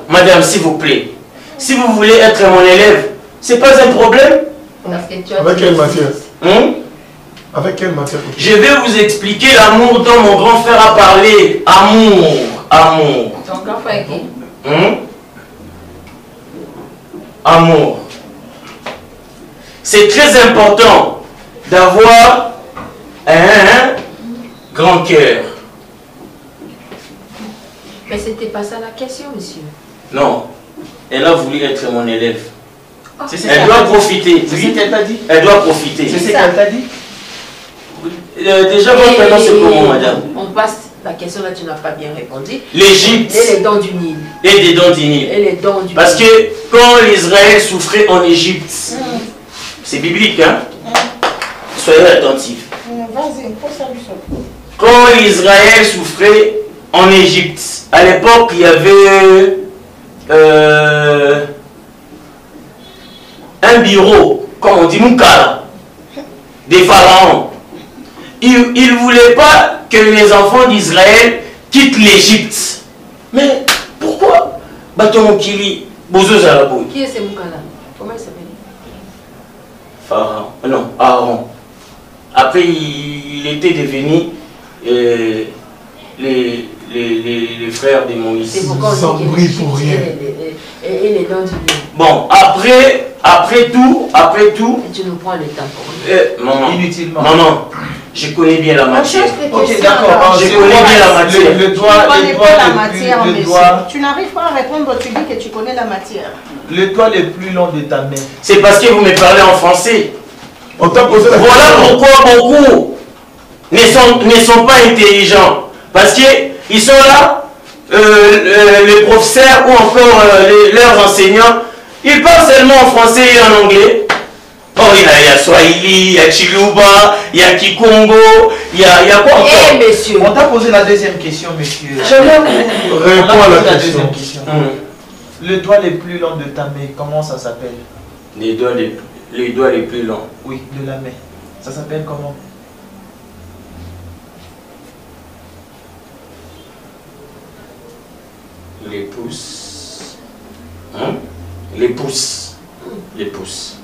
Madame, s'il vous plaît. Si vous voulez être mon élève, c'est pas un problème. Avec quelle matière? Avec quelle matière? Je vais vous expliquer l'amour dont mon grand frère a parlé. Amour. Ton grand frère qui? Amour. C'est très important d'avoir un grand cœur. Mais c'était pas ça la question, monsieur. Non. Elle a voulu être mon élève. Elle doit profiter. C'est ce qu'elle t'a dit? Elle doit profiter. C'est ce qu'elle t'a dit? Déjà, votre prénom, c'est comment, madame? On passe la question là, tu n'as pas bien répondu. L'Égypte. Et les dents du Nil. Et des dents du Nil. Et les dents du Parce que quand l'Israël souffrait en Égypte, c'est biblique, hein? Soyez attentifs. Vas-y, pose ça du sol. Quand l'Israël souffrait en Égypte, à l'époque, il y avait un bureau, comme on dit, Moukala, des pharaons. Il ne voulait pas que les enfants d'Israël quittent l'Égypte. Mais pourquoi? Batomokili, Bozo Zarabou. Qui est ce Moukala? Comment il s'appelle? Pharaon. Non, Aaron. Après, il était devenu les frères de Moïse. C'est pourquoi on dit pour rien. Et les dents du Nil. Bon, après tout. Et tu nous prends le temps pour maman, inutilement. Maman, je connais bien la matière. Ok, d'accord. Je connais bien la matière. Tu n'arrives pas à répondre, tu dis que tu connais la matière. Le doigt le plus long de ta main. C'est parce que vous me parlez en français. On t'a posé la question. Voilà pourquoi beaucoup ne sont pas intelligents. Parce qu'ils sont là, les professeurs ou encore leurs enseignants, ils parlent seulement en français et en anglais. Oh, il y a Swahili, il y a Chiluba, il y a Kikongo, il y a quoi encore? Eh, monsieur. On t'a posé la deuxième question, monsieur. Réponds à la question. Le doigt le plus long de ta main, comment ça s'appelle? Les doigts les plus longs. Oui, de la main. Ça s'appelle comment? Les pouces. Les pouces. Les pouces.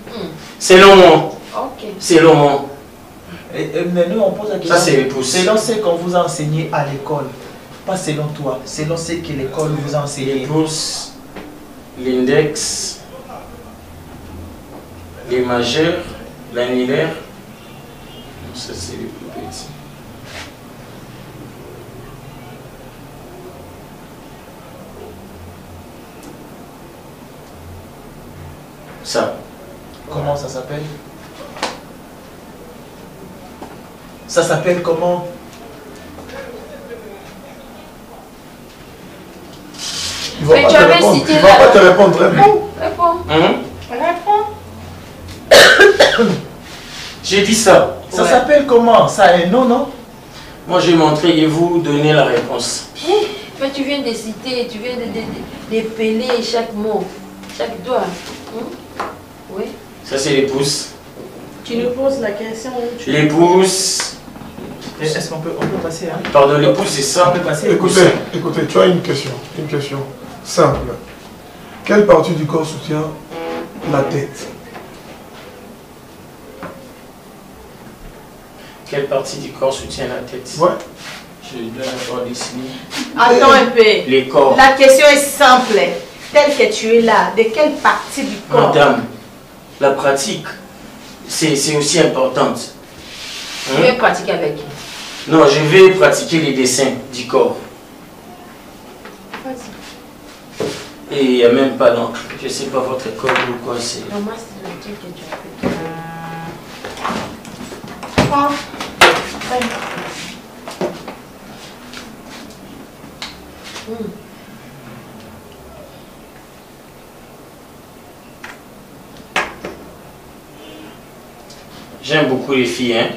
Selon moi. Ok. Selon moi. Mais nous, on pose la question. Ça, c'est les pouces. Selon ce qu'on vous a enseigné à l'école. Pas selon toi. Selon ce que l'école vous a enseigné. Les pouces. L'index. Les majeurs. L'annulaire. Ça, c'est les plus petits. Ça. Comment ça s'appelle? Ça s'appelle comment? Il va pas te répondre. Il va pas te répondre. Réponds. J'ai dit ça. Ça s'appelle comment? Ça est non, non? Moi, j'ai montré et vous donnez la réponse. Mais tu viens de citer, tu viens d'épeler chaque mot, chaque doigt. Oui. Ça, c'est les pouces. Tu nous poses la question. Les pouces. Est-ce qu'on peut passer hein? Pardon, les pouces, c'est ça. On peut passer. Écoutez, tu as une question simple. Quelle partie du corps soutient la tête? Quelle partie du corps soutient la tête? Ouais. Je dois d'abord dessiner. Attends un peu. Les corps. La question est simple. Telle que tu es là, de quelle partie du corps? Madame, la pratique, c'est aussi importante. Tu veux pratiquer avec qui? Non, je vais pratiquer les dessins du corps. Vas-y. Et il n'y a même pas d'encre. Je ne sais pas votre école ou quoi c'est. Non, moi, c'est le truc que tu as fait. Prends. J'aime beaucoup les filles, hein.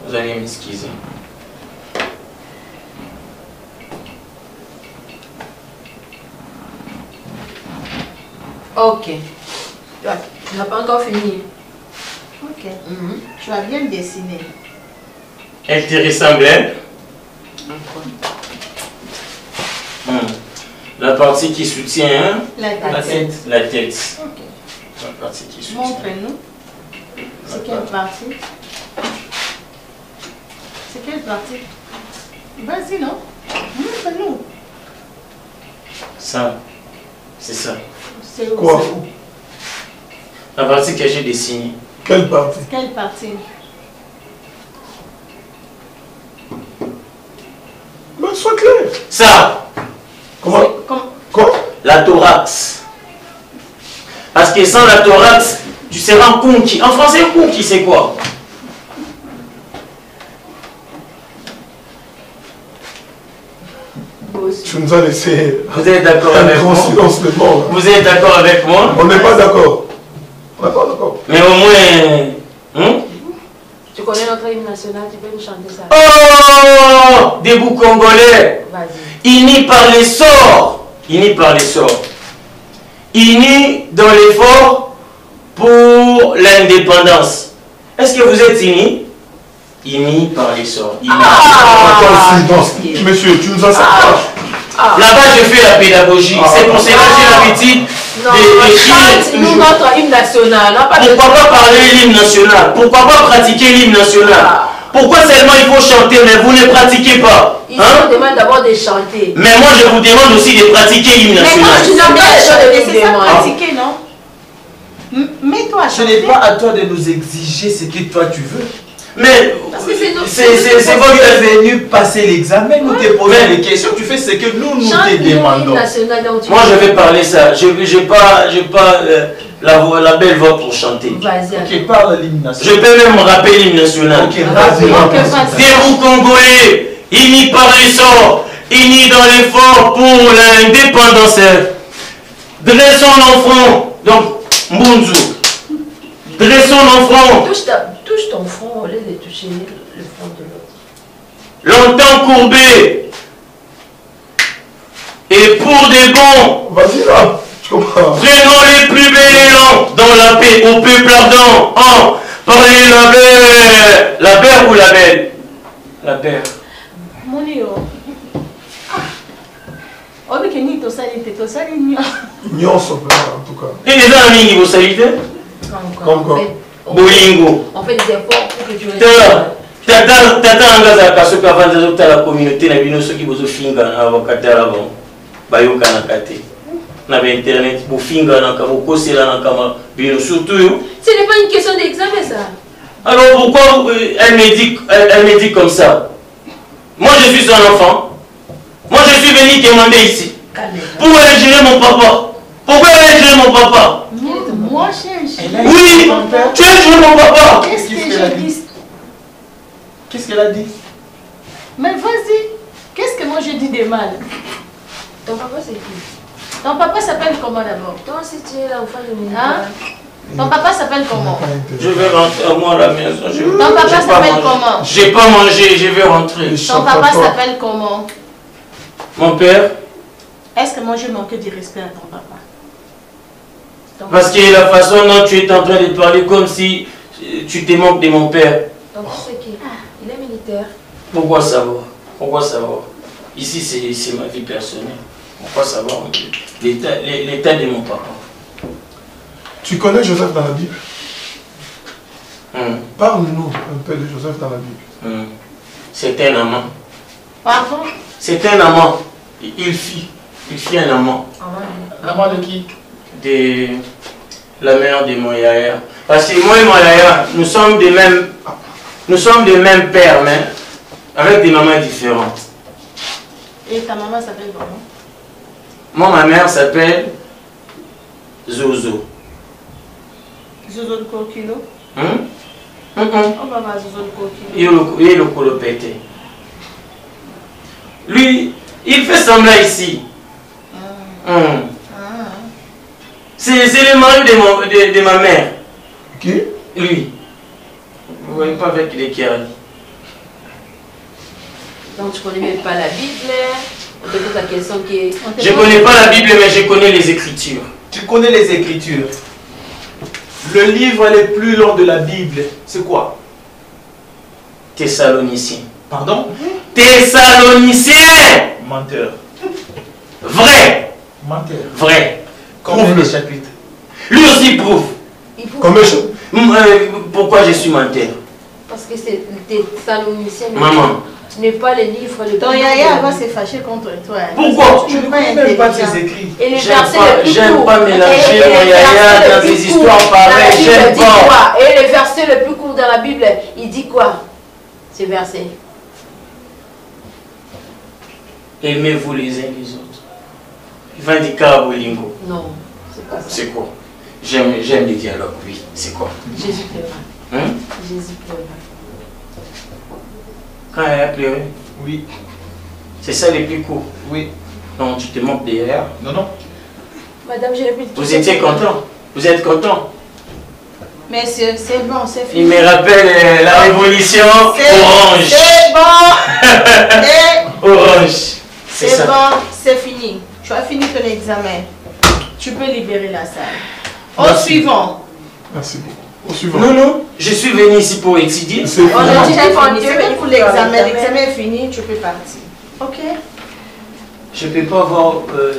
Vous allez m'excuser. Ok. Tu n'as pas encore fini. Ok. Tu as bien dessiné. Elle te ressemble, hein? La partie qui soutient, hein? La La tête. tête. La tête. Ok. La partie qui soutient. Montre-nous. C'est quelle partie? C'est quelle partie? Vas-y, non? Montre-nous. Ça, c'est ça. C'est où? Quoi? C'est où? La partie que j'ai dessinée. Quelle partie? Quelle partie? Mais sois clair. Ça, Comment? Quoi? la thorax. Parce que sans la thorax, tu seras un conquis. En français, conquis, c'est quoi? Tu nous as laissé Vous êtes d'accord avec un moi? grand silence de mort. Vous êtes d'accord avec moi? On n'est pas d'accord. On n'est pas d'accord. Mais au moins... Tu connais notre hymne national, tu peux nous chanter ça. Oh! Des bouts congolais. Vas-y. Unis par les sorts. Unis par les sorts. Unis dans l'effort pour l'indépendance. Est-ce que vous êtes unis? Unis par les sorts. Unis. Attends, silence. Monsieur, tu nous as sorti. Là-bas, je fais la pédagogie. C'est pour cela que j'ai l'habitude Non, chante-nous notre hymne national. Pourquoi pas parler l'hymne national? Pourquoi pas pratiquer l'hymne national? Pourquoi seulement il faut chanter, mais vous ne pratiquez pas? Ils vous demandent d'abord de chanter. Mais moi, je vous demande aussi de pratiquer l'hymne national. Mais moi, tu n'as pas de ça pratiquer, non? Mets-toi à Ce n'est pas à toi de nous exiger ce que toi tu veux. Mais c'est quand tu es venu passer l'examen, nous te posons des questions, tu fais ce que nous te demandons. Moi je vais parler ça, je n'ai pas la belle voix pour chanter. Ok, parle l'hymne national. Je peux même rappeler l'hymne national. Ok, vas-y. Des Congolais, unis par les sorts, unis dans l'effort pour l'indépendance. Dressons nos fronts, donc Mbunzu. Dressons nos fronts. Touche ton front au lieu de toucher le front de l'autre. Longtemps courbés. Et pour des bons. Vas-y là, je comprends. Prenons les plus belles élans dans la paix au peuple ardent. Parlez la belle ou la belle? La belle. Mon Dieu. On est ni to sali te to sali ni. Nyonso en tout cas. Et les amis qui vous saluent? Comme quoi? Bolingo. On fait des efforts pour que tu restes. Tata angaza kasoka avanza zokta la communauté na bino soki bozo finga na bakatala bon. Bayoka na kate. Na internet bo finga na ka bokosela na kama bino surtout yo. Ce n'est pas une question d'examen ça. Alors pourquoi elle me dit comme ça? Moi je suis son enfant. Moi je suis venu demander ici. Pour aller gérer mon papa. Pourquoi aller gérer mon papa? Moi, j'ai oui, tu es gérer mon papa. Qu'est-ce que j'ai dit? Qu'est-ce qu'elle a dit? Mais vas-y. Qu'est-ce que moi je dis de mal? Ton papa c'est qui? Ton papa s'appelle comment d'abord? Toi si tu es l'enfant de mon Ton papa s'appelle comment? Je vais rentrer à moi à la maison. Ton papa s'appelle comment? J'ai pas mangé, je vais rentrer. Ton papa s'appelle comment? Mon père? Est-ce que moi je manque de respect à ton papa? Parce que la façon dont tu es en train de parler comme si tu te moques de mon père. Donc c'est qui? Il est militaire. Pourquoi savoir? Pourquoi savoir? Ici c'est ma vie personnelle. Pourquoi savoir l'état de mon papa? Tu connais Joseph dans la Bible? Parle-nous un peu de Joseph dans la Bible. C'est un amant. Pardon? C'est un amant. Il fit un amant. L'amant de qui? De la mère de mon yaya. Parce que moi et mon yaya, nous sommes de même père, mais avec des mamans différentes. Et ta maman s'appelle comment? Moi, ma mère s'appelle Zozo. Zozo de Kokilo? Oh, maman, Zozo de Kokilo. Il est le colopété. Lui, il fait semblant ici. C'est le mari de ma mère. Qui? Lui. Vous ne voyez pas avec les qui arrivent. Donc tu ne connais même pas la Bible. On te pose la question qui... Je ne connais pas la Bible, mais je connais les Écritures. Tu connais les Écritures. Le livre le plus long de la Bible, c'est quoi? Thessaloniciens. Pardon? Thessaloniciens. Menteur. Vrai. Menteur. Vrai. Combien de chapitres? Lui aussi prouve. Combien de chapitres? Pourquoi je suis menteur? Parce que c'est Thessaloniciens. Maman. Tu n'es pas les livres les ton yaya va se fâcher contre toi. Pourquoi? Tu ne connais même pas tes écrits. Et les versets les plus J'aime courts. pas mélanger mon yaya dans des histoires pareilles. J'aime pas. Et le verset le plus court dans la Bible, il dit quoi? Ces versets. Aimez-vous les uns les autres. Il va dire Karabolingo. Non, c'est pas ça. C'est quoi? J'aime les dialogues, oui. C'est quoi? Jésus pleura. Jésus pleura. Quand elle a pleuré? Oui. C'est ça les plus courts? Oui. Non, tu te moques derrière? Non, non. Madame, j'ai répété. Vous étiez content? Vous êtes content? Mais c'est bon, c'est fini. Il me rappelle la révolution orange. C'est bon. Orange. C'est bon, c'est fini. Tu as fini ton examen. Tu peux libérer la salle. Au suivant. Merci beaucoup. Au suivant. Non, non, je suis venu ici pour étudier. C'est fini. On a déjà fini. C'est même pour l'examen. L'examen est fini, tu peux partir. Ok? Je ne peux pas avoir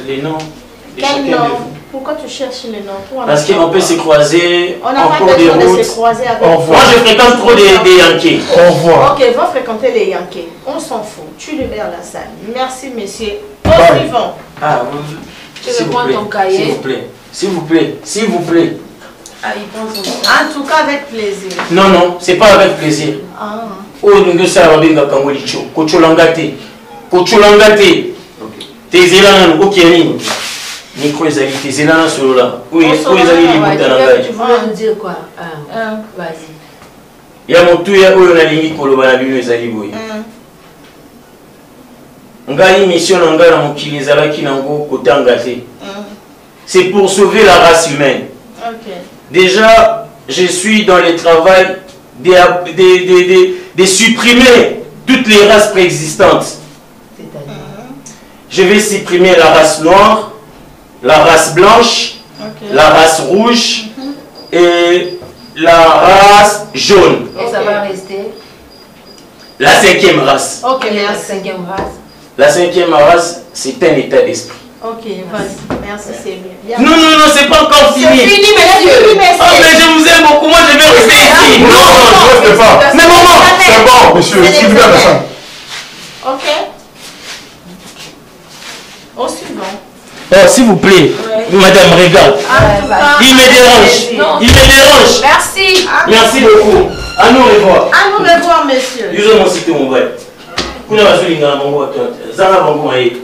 les noms de chacun de vous. Pourquoi tu cherches les noms? Parce qu'on peut se croiser en cours de besoin route. de se croiser avec. Moi, je fréquente trop des Yankees. Au revoir. Ok, va fréquenter les Yankees. On s'en fout. Tu libères la salle. Merci, monsieur. Au suivant. Ah, Tu reprends ton cahier. S'il vous plaît. S'il vous plaît. S'il vous plaît. Ah, il prend son En tout cas, avec plaisir. Non, non, c'est pas avec plaisir. Ah. Oh, nous sommes avec la Kangolicho. Kocholangate. Kocholangate. Tes élans, ok, micro ezali, tes élans sur là. Oui, ezali les boutanangai. Tu voulais nous dire quoi? Vas-y. Il y a mon tout, il y a où on a les kolobanabi, ezali boy. Ngai mission nanga na mokili ezalaki nango kotanga te. C'est pour sauver la race humaine. Déjà, je suis dans le travail de supprimer toutes les races préexistantes. Je vais supprimer la race noire, la race blanche, la race rouge et la race jaune. Et ça va rester? La cinquième race. Ok, La merci. cinquième race. La cinquième race, c'est un état d'esprit. Ok, vas-y. Merci, c'est bien. Non, non, non, c'est pas encore fini. C'est fini, monsieur. Oh, mais je vous aime beaucoup, moi je vais rester ici. Non, je ne reste pas. Mais maman, C'est bon, monsieur. S'il vous plaît, personne. Ok. Au suivant. oh, s'il vous plaît, madame, regarde. En tout cas, Il me dérange. Non. Il me dérange. Merci. Merci beaucoup. À nous revoir. à nous revoir, monsieur. Ils ont mon site, mon vrai. Kuna basuli ngana bongo, zanga bongo maye.